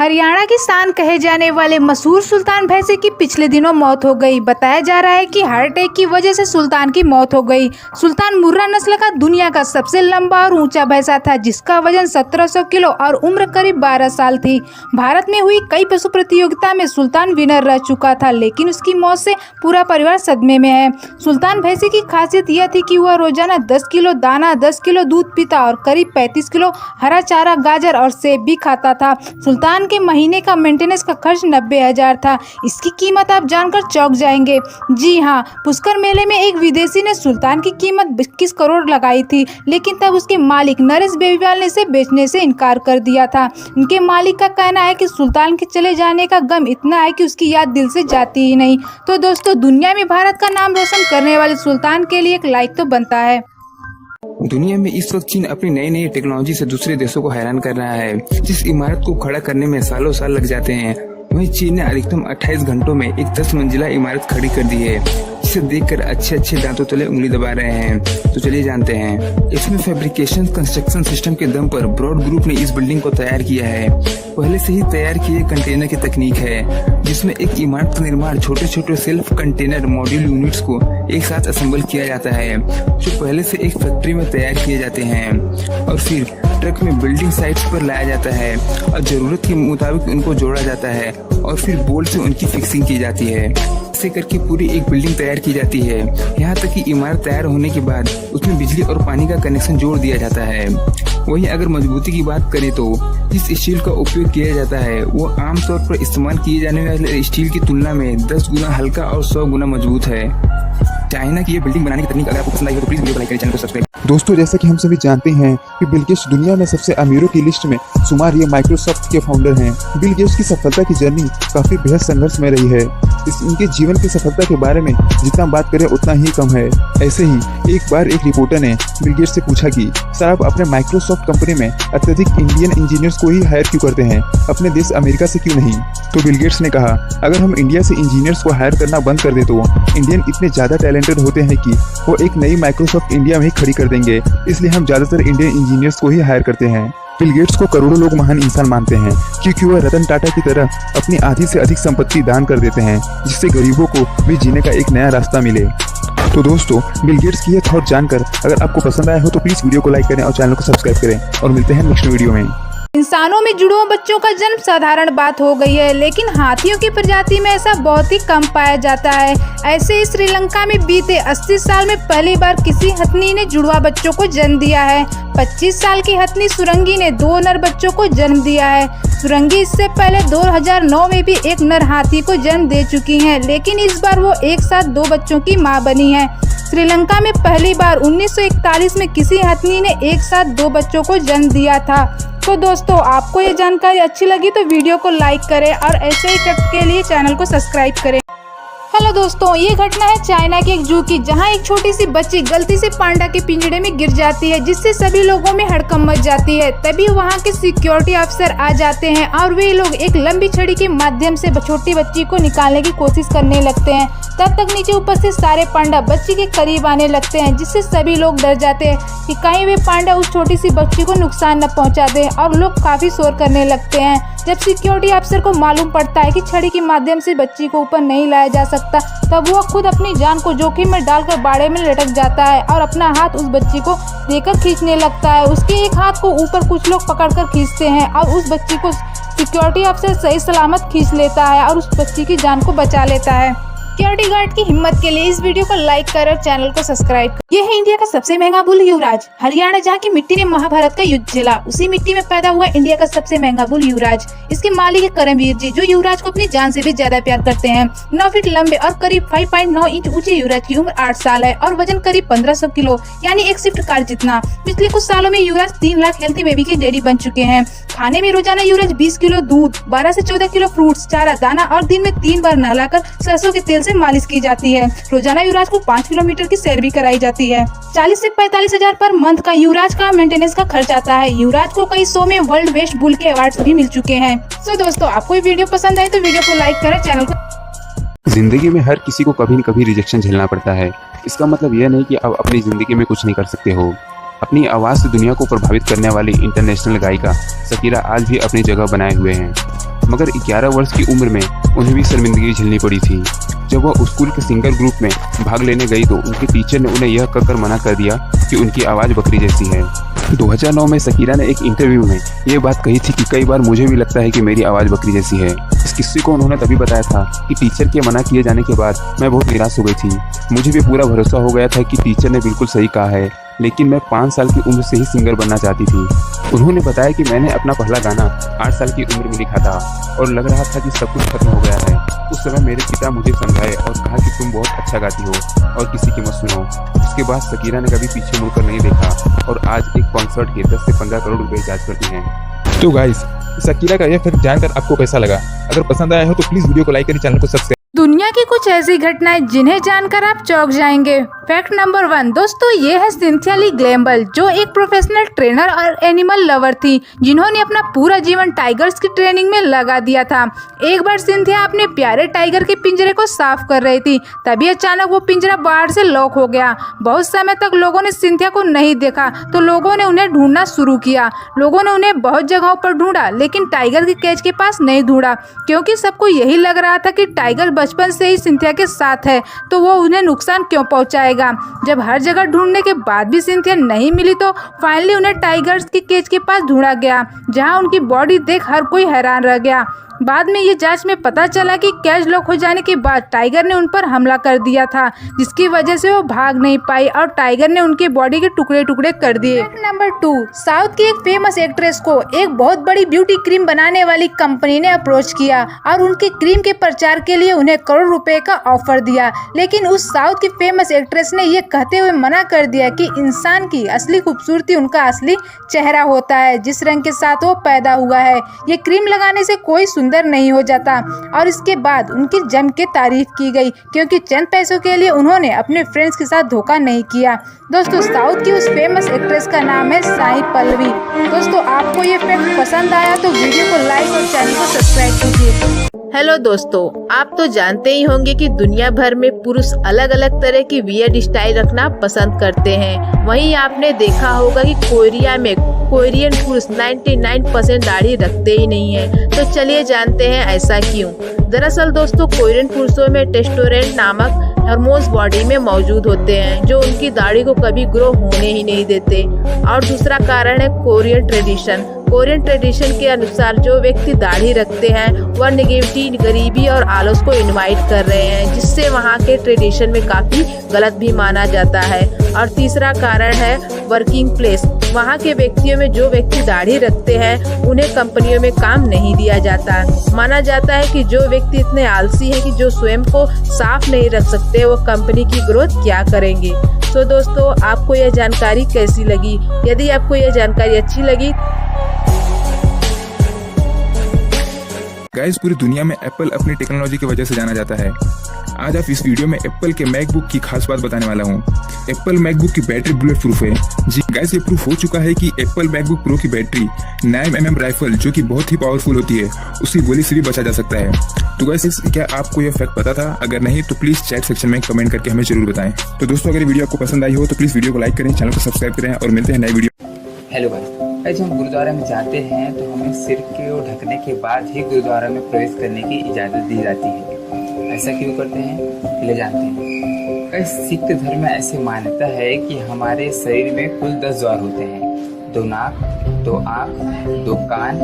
हरियाणा की शान कहे जाने वाले मशहूर सुल्तान भैंसे की पिछले दिनों मौत हो गई। बताया जा रहा है कि हार्ट अटैक की वजह से सुल्तान की मौत हो गई। सुल्तान मुर्रा नस्ल का दुनिया का सबसे लंबा और ऊंचा भैंसा था, जिसका वजन 1700 किलो और उम्र करीब 12 साल थी। भारत में हुई कई पशु प्रतियोगिता में सुल्तान विनर रह चुका था, लेकिन उसकी मौत से पूरा परिवार सदमे में है। सुल्तान भैंसे की खासियत यह थी कि वह रोजाना 10 किलो दाना, 10 किलो दूध पीता और करीब 35 किलो हरा चारा, गाजर और सेब भी खाता था। सुल्तान के महीने का मेंटेनेंस का खर्च 90,000 था। इसकी कीमत आप जानकर चौंक जाएंगे। जी हाँ, पुष्कर मेले में एक विदेशी ने सुल्तान की कीमत 21 करोड़ लगाई थी, लेकिन तब उसके मालिक नरेश बेबीवाल ने इसे बेचने से इनकार कर दिया था। उनके मालिक का कहना है कि सुल्तान के चले जाने का गम इतना है कि उसकी याद दिल से जाती ही नहीं। तो दोस्तों, दुनिया में भारत का नाम रोशन करने वाले सुल्तान के लिए एक लाइक तो बनता है। दुनिया में इस वक्त चीन अपनी नई नई टेक्नोलॉजी से दूसरे देशों को हैरान कर रहा है। जिस इमारत को खड़ा करने में सालों साल लग जाते हैं, वहीं चीन ने अधिकतम 28 घंटों में एक 10 मंजिला इमारत खड़ी कर दी है, जिसे देखकर अच्छे दांतों तले उंगली दबा रहे हैं। तो चलिए जानते हैं। इसमें फैब्रिकेशन कंस्ट्रक्शन सिस्टम के दम पर ब्रॉड ग्रुप ने इस बिल्डिंग को तैयार किया है। पहले से ही तैयार किए कंटेनर की तकनीक है, जिसमें एक इमारत का निर्माण छोटे छोटे सेल्फ कंटेनर मॉड्यूल यूनिट्स को एक साथ असेंबल किया जाता है, जो पहले से एक फैक्ट्री में तैयार किए जाते हैं और फिर ट्रक में बिल्डिंग साइट्स पर लाया जाता है और जरूरत के मुताबिक उनको जोड़ा जाता है और फिर बोल्ट से उनकी फिक्सिंग की जाती है। ऐसे करके पूरी एक बिल्डिंग तैयार की जाती है, यहाँ तक कि इमारत तैयार होने के बाद उसमें बिजली और पानी का कनेक्शन जोड़ दिया जाता है। वहीं अगर मजबूती की बात करें तो जिस स्टील का उपयोग किया जाता है वो आमतौर पर इस्तेमाल किए जाने वाले स्टील की तुलना में 10 गुना हल्का और 100 गुना मजबूत है। चाइना की ये बिल्डिंग बनाने की तकनीक अगर आपको पसंद आई हो तो प्लीज वीडियो को लाइक करें, चैनल को सब्सक्राइब। दोस्तों, जैसा कि हम सभी जानते हैं कि बिल गेट्स दुनिया में सबसे अमीरों की लिस्ट में शुमार ये माइक्रोसॉफ्ट के फाउंडर हैं। बिल गेट्स की सफलता की जर्नी काफी बेहद संघर्ष में रही है। इनके जीवन की सफलता के बारे में जितना बात करें उतना ही कम है। ऐसे ही एक बार एक रिपोर्टर ने बिल गेट्स से पूछा कि सर, आप अपने माइक्रोसॉफ्ट कंपनी में अत्यधिक इंडियन इंजीनियर्स को ही हायर क्यों करते हैं, अपने देश अमेरिका से क्यों नहीं? तो बिल गेट्स ने कहा, अगर हम इंडिया से इंजीनियर्स को हायर करना बंद कर दे तो इंडियन इतने ज्यादा टैलेंटेड होते हैं कि वो एक नई माइक्रोसॉफ्ट इंडिया में ही खड़ी कर देंगे, इसलिए हम ज्यादातर इंडियन इंजीनियर्स को ही हायर करते हैं। बिल गेट्स को करोड़ों लोग महान इंसान मानते हैं, क्योंकि वह रतन टाटा की तरह अपनी आधी से अधिक संपत्ति दान कर देते हैं, जिससे गरीबों को भी जीने का एक नया रास्ता मिले। तो दोस्तों, बिल गेट्स की ये थॉट जानकर अगर आपको पसंद आया हो तो प्लीज वीडियो को लाइक करें और चैनल को सब्सक्राइब करें और मिलते हैं नेक्स्ट वीडियो में। इंसानों में जुड़वा बच्चों का जन्म साधारण बात हो गई है, लेकिन हाथियों की प्रजाति में ऐसा बहुत ही कम पाया जाता है। ऐसे ही श्रीलंका में बीते 80 साल में पहली बार किसी हथनी ने जुड़वा बच्चों को जन्म दिया है। 25 साल की हथनी सुरंगी ने 2 नर बच्चों को जन्म दिया है। सुरंगी इससे पहले 2009 में भी एक नर हाथी को जन्म दे चुकी हैं, लेकिन इस बार वो एक साथ 2 बच्चों की मां बनी है। श्रीलंका में पहली बार 1941 में किसी हथनी ने एक साथ 2 बच्चों को जन्म दिया था। तो दोस्तों, आपको ये जानकारी अच्छी लगी तो वीडियो को लाइक करें और ऐसे ही फैक्ट के लिए चैनल को सब्सक्राइब करें। हेलो दोस्तों, ये घटना है चाइना के एक जू की, जहां एक छोटी सी बच्ची गलती से पांडा के पिंजड़े में गिर जाती है, जिससे सभी लोगों में हड़कंप मच जाती है। तभी वहां के सिक्योरिटी अफसर आ जाते हैं और वे लोग एक लंबी छड़ी के माध्यम से छोटी बच्ची को निकालने की कोशिश करने लगते हैं। तब तक नीचे ऊपर से सारे पांडा बच्ची के करीब आने लगते हैं, जिससे सभी लोग डर जाते हैं कि कहीं वे पांडा उस छोटी सी बच्ची को नुकसान न पहुंचा दे, और लोग काफी शोर करने लगते हैं। जब सिक्योरिटी अफसर को मालूम पड़ता है कि छड़ी के माध्यम से बच्ची को ऊपर नहीं लाया जा सकता, तब वो खुद अपनी जान को जोखिम में डालकर बाड़े में लटक जाता है और अपना हाथ उस बच्ची को देकर खींचने लगता है। उसके एक हाथ को ऊपर कुछ लोग पकड़कर खींचते हैं और उस बच्ची को सिक्योरिटी अफसर सही सलामत खींच लेता है और उस बच्ची की जान को बचा लेता है। सिक्योरिटी गार्ड की हिम्मत के लिए इस वीडियो को लाइक करें और चैनल को सब्सक्राइब करें। ये है इंडिया का सबसे महंगा बुल युवराज। हरियाणा जहाँ की मिट्टी ने महाभारत का युद्ध झेला, उसी मिट्टी में पैदा हुआ इंडिया का सबसे महंगा बुल युवराज। इसके मालिक है करमवीर जी, जो युवराज को अपनी जान से भी ज्यादा प्यार करते हैं। 9 फीट लंबे और करीब 5.9 इंच ऊंचे युवराज की उम्र 8 साल है और वजन करीब 1500 किलो, यानी एक स्विफ्ट कार जितना। पिछले कुछ सालों में युवराज 3 लाख हेल्थी बेबी के डैडी बन चुके हैं। खाने में रोजाना युवराज 20 किलो दूध, 12 से 14 किलो फ्रूट्स, चारा, दाना और दिन में 3 बार नहलाकर सरसों के तेल से मालिश की जाती है। रोजाना युवराज को 5 किलोमीटर की सैर भी कराई जाती है। 40 से 45 हजार पर मंथ का युवराज का मेंटेनेंस का खर्च आता है। युवराज को कई शो में वर्ल्ड बेस्ट बुल के अवार्ड्स भी मिल चुके हैं। तो दोस्तों, आपको ये वीडियो पसंद आए तो वीडियो को लाइक करें, चैनल को। जिंदगी में हर किसी को कभी न कभी रिजेक्शन झेलना पड़ता है। इसका मतलब यह नहीं कि आप अपनी जिंदगी में कुछ नहीं कर सकते हो। अपनी आवाज से दुनिया को प्रभावित करने वाली इंटरनेशनल गायिका शकीरा आज भी अपनी जगह बनाए हुए हैं। मगर 11 वर्ष की उम्र में उन्हें भी शर्मिंदगी झेलनी पड़ी थी। जब वह स्कूल के सिंगर ग्रुप में भाग लेने गई तो उनके टीचर ने उन्हें यह कहकर मना कर दिया कि उनकी आवाज़ बकरी जैसी है। 2009 में शकीरा ने एक इंटरव्यू में ये बात कही थी कि कई बार मुझे भी लगता है कि मेरी आवाज़ बकरी जैसी है। इस किस्से को उन्होंने तभी बताया था कि टीचर के मना किए जाने के बाद मैं बहुत निराश हो गई थी। मुझे भी पूरा भरोसा हो गया था कि टीचर ने बिल्कुल सही कहा है, लेकिन मैं 5 साल की उम्र से ही सिंगर बनना चाहती थी। उन्होंने बताया कि मैंने अपना पहला गाना 8 साल की उम्र में लिखा था और लग रहा था कि सब कुछ खत्म हो गया है। उस समय मेरे पिता मुझे समझाए और कहा कि तुम बहुत अच्छा गाती हो और किसी की मत सुनो। उसके बाद शकीरा ने कभी पीछे मुड़कर नहीं देखा और आज एक कॉन्सर्ट के 10 से 15 करोड़ रुपए चार्ज करती हैं। तो गाइस, शकीरा का यह फैक्ट जानकर आपको कैसा लगा? अगर पसंद आया हो तो प्लीज वीडियो को लाइक करें, चैनल को सब्सक्राइब। दुनिया की कुछ ऐसी घटनाएं जिन्हें जानकर आप चौंक जाएंगे। फैक्ट नंबर 1 दोस्तों, ये है सिंथिया ली ग्लैमर, जो एक प्रोफेशनल ट्रेनर और एनिमल लवर थी, जिन्होंने अपना पूरा जीवन टाइगर्स की ट्रेनिंग में लगा दिया था। एक बार सिंथिया अपने प्यारे टाइगर के पिंजरे को साफ कर रही थी, तभी अचानक वो पिंजरा बाहर से लॉक हो गया। बहुत समय तक लोगों ने सिंथिया को नहीं देखा, तो लोगों ने उन्हें ढूंढना शुरू किया। लोगों ने उन्हें बहुत जगहों पर ढूंढा, लेकिन टाइगर की केज के पास नहीं ढूंढा, क्योंकि सबको यही लग रहा था कि टाइगर बचपन से ही सिंथिया के साथ है, तो वो उन्हें नुकसान क्यों पहुंचाएगा। जब हर जगह ढूंढने के बाद भी सिंथिया नहीं मिली तो फाइनली उन्हें टाइगर्स की केज के पास ढूंढा गया, जहां उनकी बॉडी देख हर कोई हैरान रह गया। बाद में ये जांच में पता चला कि कैज लॉक हो जाने के बाद टाइगर ने उन पर हमला कर दिया था, जिसकी वजह से वो भाग नहीं पाई और टाइगर ने उनके बॉडी के टुकड़े टुकड़े कर दिए। फैक्ट नंबर 2 साउथ की एक फेमस एक्ट्रेस को एक बहुत बड़ी ब्यूटी क्रीम बनाने वाली कंपनी ने अप्रोच किया और उनकी क्रीम के प्रचार के लिए उन्हें करोड़ रुपए का ऑफर दिया, लेकिन उस साउथ की फेमस एक्ट्रेस ने ये कहते हुए मना कर दिया कि इंसान की असली खूबसूरती उनका असली चेहरा होता है, जिस रंग के साथ वो पैदा हुआ है। ये क्रीम लगाने से कोई सुंदर नहीं हो जाता। और इसके बाद उनकी जम के तारीफ की गई, क्योंकि चंद पैसों के लिए उन्होंने अपने फ्रेंड्स के साथ धोखा नहीं किया। दोस्तों, साउथ की उस फेमस एक्ट्रेस का नाम है साई पल्लवी। दोस्तों, आपको ये फैक्ट पसंद आया तो वीडियो को लाइक और चैनल को सब्सक्राइब कीजिए। हेलो दोस्तों, आप तो जानते ही होंगे कि दुनिया भर में पुरुष अलग अलग तरह की वियर्ड स्टाइल रखना पसंद करते हैं। वहीं आपने देखा होगा कि कोरिया में कोरियन पुरुष 99% दाढ़ी रखते ही नहीं है। तो चलिए जानते हैं ऐसा क्यों। दरअसल दोस्तों, कोरियन पुरुषों में टेस्टोस्टेरोन नामक हार्मोन्स बॉडी में मौजूद होते हैं, जो उनकी दाढ़ी को कभी ग्रो होने ही नहीं देते। और दूसरा कारण है कोरियन ट्रेडिशन। कोरियन ट्रेडिशन के अनुसार जो व्यक्ति दाढ़ी रखते हैं वह नेगेटिविटी, गरीबी और आलस को इनवाइट कर रहे हैं, जिससे वहाँ के ट्रेडिशन में काफ़ी गलत भी माना जाता है। और तीसरा कारण है वर्किंग प्लेस। वहाँ के व्यक्तियों में जो व्यक्ति दाढ़ी रखते हैं उन्हें कंपनियों में काम नहीं दिया जाता। माना जाता है कि जो व्यक्ति इतने आलसी हैं कि जो स्वयं को साफ नहीं रख सकते, वो कंपनी की ग्रोथ क्या करेंगे। तो दोस्तों, आपको यह जानकारी कैसी लगी? यदि आपको यह जानकारी अच्छी लगी गाइस, पूरी दुनिया में एप्पल अपनी टेक्नोलॉजी की वजह से जाना जाता है। आज आप इस वीडियो में एप्पल के मैकबुक की खास बात बताने वाला हूँ। एप्पल मैकबुक की बैटरी बुलेट प्रूफ है। जी गाइस, ये प्रूफ हो चुका है कि एप्पल मैकबुक प्रो की बैटरी 9mm राइफल, जो कि बहुत ही पावरफुल होती है, उसकी गोली से भी बचा जा सकता है। तो गाइस, क्या आपको यह फैक्ट पता था? अगर नहीं तो प्लीज चैट सेक्शन में कमेंट करके हमें जरूर बताएं। तो दोस्तों, अगर वीडियो आपको पसंद आई हो तो प्लीज वीडियो को लाइक करें, चैनल को सब्सक्राइब करें और मिलते हैं नए वीडियो। हेलो भाई, जब हम गुरुद्वारा में जाते हैं तो हमें सिर को ढकने के बाद ही गुरुद्वारा में प्रवेश करने की इजाज़त दी जाती है। ऐसा क्यों करते हैं, चलिए जानते हैं। सिख धर्म में ऐसी मान्यता है कि हमारे शरीर में कुल 10 द्वार होते हैं। 2 नाक, 2 आँख, 2 कान,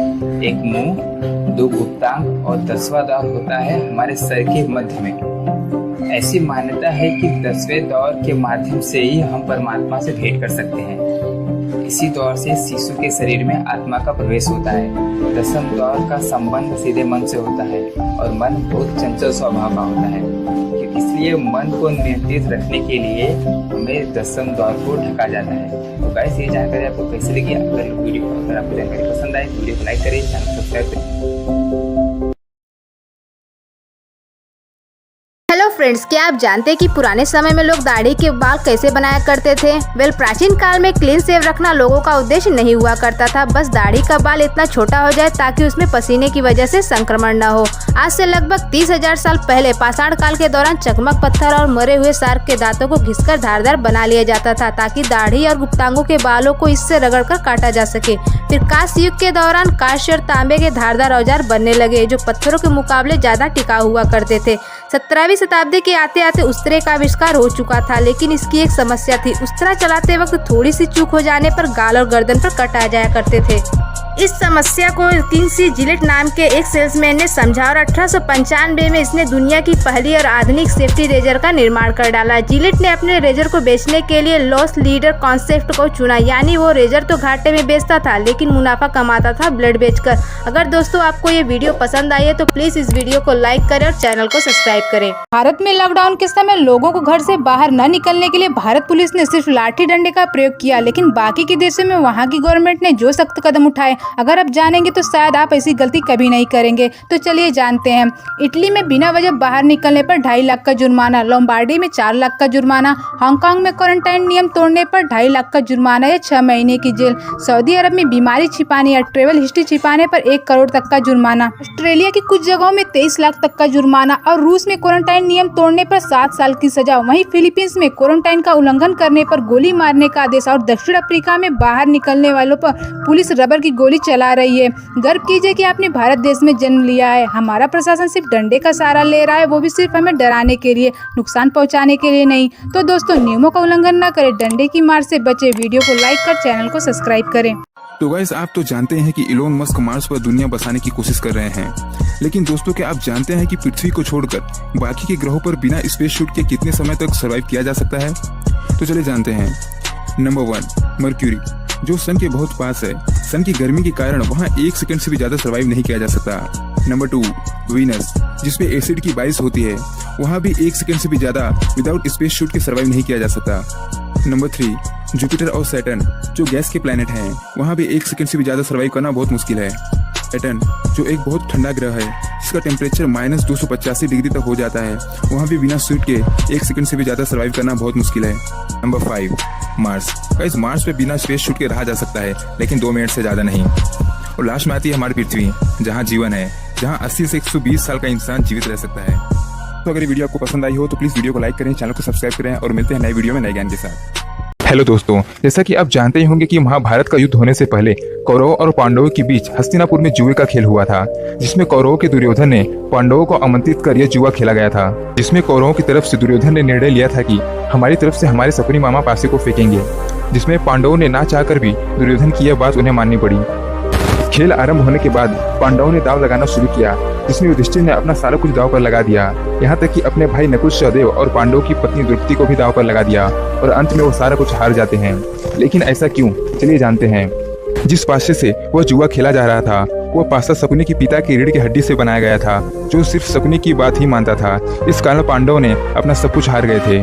1 मुंह, 2 गुप्तांग और 10वां द्वार होता है हमारे सर के मध्य में। ऐसी मान्यता है कि 10वें द्वार के माध्यम से ही हम परमात्मा से भेंट कर सकते हैं। इसी द्वार से शिशु के शरीर में आत्मा का प्रवेश होता है। 10वें द्वार का संबंध सीधे मन से होता है और मन बहुत चंचल स्वभाव का होता है, इसलिए मन को नियंत्रित रखने के लिए हमें 10वें द्वार को ढका जाता है। तो गाइस, ये जानकारी आपको कैसी लगी? अगर आपको जानकारी पसंद आए तो वीडियो को लाइक करें, चैनल सब्सक्राइब करें। हेलो फ्रेंड्स, क्या आप जानते हैं कि पुराने समय में लोग दाढ़ी के बाल कैसे बनाया करते थे? प्राचीन काल में क्लीन शेव रखना लोगों का उद्देश्य नहीं हुआ करता था। बस दाढ़ी का बाल इतना छोटा हो जाए ताकि उसमें पसीने की वजह से संक्रमण न हो। आज से लगभग 30,000 साल पहले पाषाण काल के दौरान चकमक पत्थर और मरे हुए शार्क के दांतों को घिसकर धारदार बना लिया जाता था ताकि दाढ़ी और गुप्तांगों के बालों को इससे रगड़कर काटा जा सके। फिर कांस्य युग के दौरान कांस्य और तांबे के धारदार औजार बनने लगे जो पत्थरों के मुकाबले ज्यादा टिकाऊ हुआ करते थे। 17वीं शताब्दी के आते आते उस्तरे का आविष्कार हो चुका था, लेकिन इसकी एक समस्या थी। उस्तरा चलाते वक्त थोड़ी सी चूक हो जाने पर गाल और गर्दन पर कट आ जाया करते थे। इस समस्या को किंग्सी जिलेट नाम के एक सेल्समैन ने समझा और 1895 में इसने दुनिया की पहली और आधुनिक सेफ्टी रेजर का निर्माण कर डाला। जिलेट ने अपने रेजर को बेचने के लिए लॉस लीडर कॉन्सेप्ट को चुना, यानी वो रेजर तो घाटे में बेचता था लेकिन मुनाफा कमाता था ब्लेड बेचकर। अगर दोस्तों आपको ये वीडियो पसंद आई है तो प्लीज इस वीडियो को लाइक करें और चैनल को सब्सक्राइब करें। भारत में लॉकडाउन के समय लोगों को घर से बाहर न निकलने के लिए भारत पुलिस ने सिर्फ लाठी डंडे का प्रयोग किया, लेकिन बाकी के देशों में वहाँ की गवर्नमेंट ने जो सख्त कदम उठाए, अगर आप जानेंगे तो शायद आप ऐसी गलती कभी नहीं करेंगे। तो चलिए जानते हैं। इटली में बिना वजह बाहर निकलने पर 2.5 लाख का जुर्माना, लोम्बार्डी में 4 लाख का जुर्माना, हांगकांग में क्वारंटाइन नियम तोड़ने पर 2.5 लाख का जुर्माना या 6 महीने की जेल, सऊदी अरब में बीमारी छिपाने या ट्रेवल हिस्ट्री छिपाने पर 1 करोड़ तक का जुर्माना, ऑस्ट्रेलिया की कुछ जगहों में 23 लाख तक का जुर्माना और रूस में क्वारंटाइन नियम तोड़ने पर 7 साल की सजा। वहीं फिलीपींस में क्वारंटाइन का उल्लंघन करने पर गोली मारने का आदेश और दक्षिण अफ्रीका में बाहर निकलने वालों पर पुलिस रबर की गोली चला रही है। गर्व कीजिए कि आपने भारत देश में जन्म लिया है। हमारा प्रशासन सिर्फ डंडे का सहारा ले रहा है, वो भी सिर्फ हमें डराने के लिए, नुकसान पहुंचाने के लिए नहीं। तो दोस्तों, नियमों का उल्लंघन न करें, डंडे की मार से बचे। वीडियो को लाइक कर चैनल को सब्सक्राइब करें। तो गाइस, आप तो जानते हैं कि इलोन मस्क मार्स पर दुनिया बसाने की कोशिश कर रहे हैं, लेकिन दोस्तों क्या आप जानते हैं कि पृथ्वी को छोड़कर बाकी के ग्रहों पर बिना स्पेस शूट के कितने समय तक सर्वाइव किया जा सकता है? तो चलिए जानते हैं। नंबर 1, मर्क्यूरी, जो सन के बहुत पास है। सन की गर्मी के कारण वहाँ 1 सेकंड से भी ज्यादा सर्वाइव नहीं किया जा सकता। नंबर 2, वीनस, जिसपे एसिड की बारिश होती है, वहाँ भी 1 सेकंड से भी ज्यादा विदाउट स्पेस शूट के सर्वाइव नहीं किया जा सकता। नंबर 3, जुपिटर और सैटर्न, जो गैस के प्लैनेट हैं, वहाँ भी 1 सेकंड से भी ज्यादा सर्वाइव करना बहुत मुश्किल है। सैटर्न, जो एक बहुत ठंडा ग्रह है, जिसका टेम्परेचर -285 डिग्री तक हो जाता है, वहाँ भी बिना सूट के 1 सेकंड से भी ज्यादा सर्वाइव करना बहुत मुश्किल है। Number 5, Mars. गाइस, मार्स पे बिना स्पेस शूट के रहा जा सकता है, लेकिन 2 मिनट से ज्यादा नहीं। और लास्ट में आती है हमारी पृथ्वी, जहाँ जीवन है, जहाँ 80 से 120 साल का इंसान जीवित रह सकता है। तो अगर ये वीडियो आपको पसंद आई हो तो प्लीज वीडियो को लाइक करें, चैनल को सब्सक्राइब करें और मिलते हैं नए वीडियो में नए ज्ञान के साथ। हेलो दोस्तों, जैसा कि आप जानते ही होंगे कि महाभारत का युद्ध होने से पहले कौरवों और पांडवों के बीच हस्तिनापुर में जुए का खेल हुआ था, जिसमें कौरवों के दुर्योधन ने पांडवों को आमंत्रित कर यह जुआ खेला गया था, जिसमें कौरवों की तरफ से दुर्योधन ने निर्णय लिया था कि हमारी तरफ से हमारे सपनी मामा पासे को फेंकेंगे, जिसमें पांडवों ने ना चाहकर भी दुर्योधन की यह बात उन्हें माननी पड़ी। खेल आरंभ होने के बाद पांडवों ने दाव लगाना शुरू किया, जिसमें युधिष्ठिर ने अपना सारा कुछ दाव पर लगा दिया, यहाँ तक कि अपने भाई नकुल, सहदेव और पांडवों की पत्नी द्रौपदी को भी दाव पर लगा दिया और अंत में वो सारा कुछ हार जाते हैं। लेकिन ऐसा क्यों, चलिए जानते हैं। जिस पासे से वह जुआ खेला जा रहा था, वो पासा शकुनी की पिता की रीढ़ की हड्डी से बनाया गया था, जो सिर्फ शकुनी की बात ही मानता था। इस कारण पांडवों ने अपना सब कुछ हार गए थे।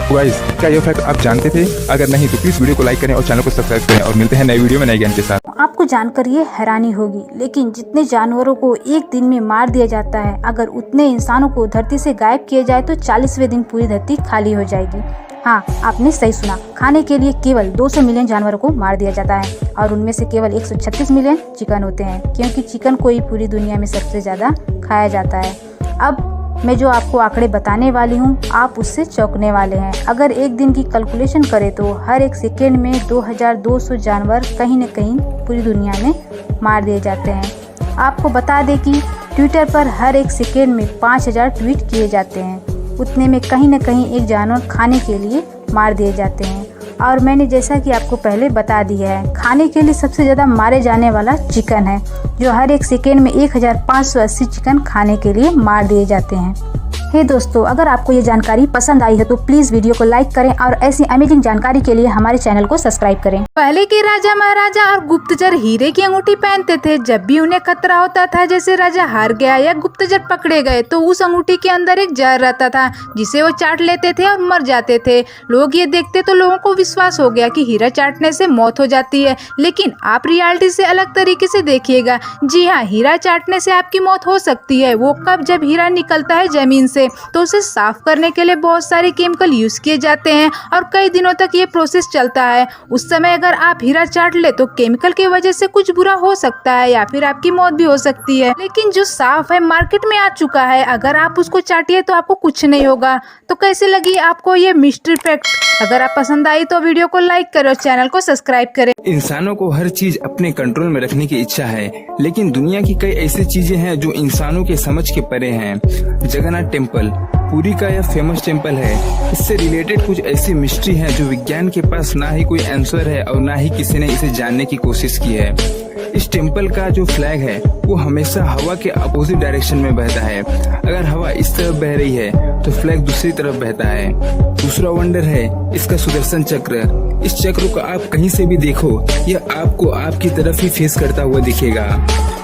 गाइस, क्या यह फैक्ट आप जानते थे? अगर नहीं तो प्लीज वीडियो को लाइक करें और चैनल को सब्सक्राइब करें और मिलते हैं नए वीडियो में नए ज्ञान के साथ। आपको जानकर ये हैरानी होगी, लेकिन जितने जानवरों को एक दिन में मार दिया जाता है, अगर उतने इंसानों को धरती से गायब किया जाए तो 40वें दिन पूरी धरती खाली हो जाएगी। हाँ, आपने सही सुना, खाने के लिए केवल 200 मिलियन जानवरों को मार दिया जाता है और उनमें से केवल 136 मिलियन चिकन होते हैं, क्योंकि चिकन को ही पूरी दुनिया में सबसे ज़्यादा खाया जाता है। अब मैं जो आपको आंकड़े बताने वाली हूँ, आप उससे चौंकने वाले हैं। अगर एक दिन की कैलकुलेशन करें तो हर एक सेकेंड में 2200 जानवर कहीं न कहीं पूरी दुनिया में मार दिए जाते हैं। आपको बता दें कि ट्विटर पर हर एक सेकेंड में 5000 ट्वीट किए जाते हैं, उतने में कहीं न कहीं एक जानवर खाने के लिए मार दिए जाते हैं। और मैंने जैसा कि आपको पहले बता दिया है, खाने के लिए सबसे ज़्यादा मारे जाने वाला चिकन है, जो हर एक सेकेंड में 1580 चिकन खाने के लिए मार दिए जाते हैं। हे दोस्तों, अगर आपको ये जानकारी पसंद आई है तो प्लीज वीडियो को लाइक करें और ऐसी अमेजिंग जानकारी के लिए हमारे चैनल को सब्सक्राइब करें। पहले के राजा महाराजा और गुप्तचर हीरे की अंगूठी पहनते थे। जब भी उन्हें खतरा होता था, जैसे राजा हार गया या गुप्तचर पकड़े गए, तो उस अंगूठी के अंदर एक जहर रहता था जिसे वो चाट लेते थे और मर जाते थे। लोग ये देखते तो लोगों को विश्वास हो गया कि हीरा चाटने से मौत हो जाती है, लेकिन आप रियलिटी से अलग तरीके से देखिएगा। जी हाँ, हीरा चाटने से आपकी मौत हो सकती है। वो कब? जब हीरा निकलता है जमीन से। से, तो उसे साफ करने के लिए बहुत सारे केमिकल यूज किए जाते हैं और कई दिनों तक ये प्रोसेस चलता है। उस समय अगर आप हीरा चाट ले तो केमिकल की वजह से कुछ बुरा हो सकता है या फिर आपकी मौत भी हो सकती है। लेकिन जो साफ है मार्केट में आ चुका है, अगर आप उसको चाटिए तो आपको कुछ नहीं होगा। तो कैसे लगी आपको ये मिस्ट्री फैक्ट? अगर आप पसंद आई तो वीडियो को लाइक करें और चैनल को सब्सक्राइब करें। इंसानों को हर चीज अपने कंट्रोल में रखने की इच्छा है, लेकिन दुनिया की कई ऐसी चीजें हैं जो इंसानों के समझ के परे हैं। जगन्नाथ टेम्पल पुरी का यह फेमस टेम्पल है। इससे रिलेटेड कुछ ऐसी मिस्ट्री है जो विज्ञान के पास ना ही कोई आंसर है और ना ही किसी ने इसे जानने की कोशिश की है। इस टेम्पल का जो फ्लैग है वो हमेशा हवा के अपोजिट डायरेक्शन में बहता है। अगर हवा इस तरफ बह रही है तो फ्लैग दूसरी तरफ बहता है। दूसरा वंडर है इसका सुदर्शन चक्र। इस चक्र को आप कहीं से भी देखो, यह आपको आपकी तरफ ही फेस करता हुआ दिखेगा।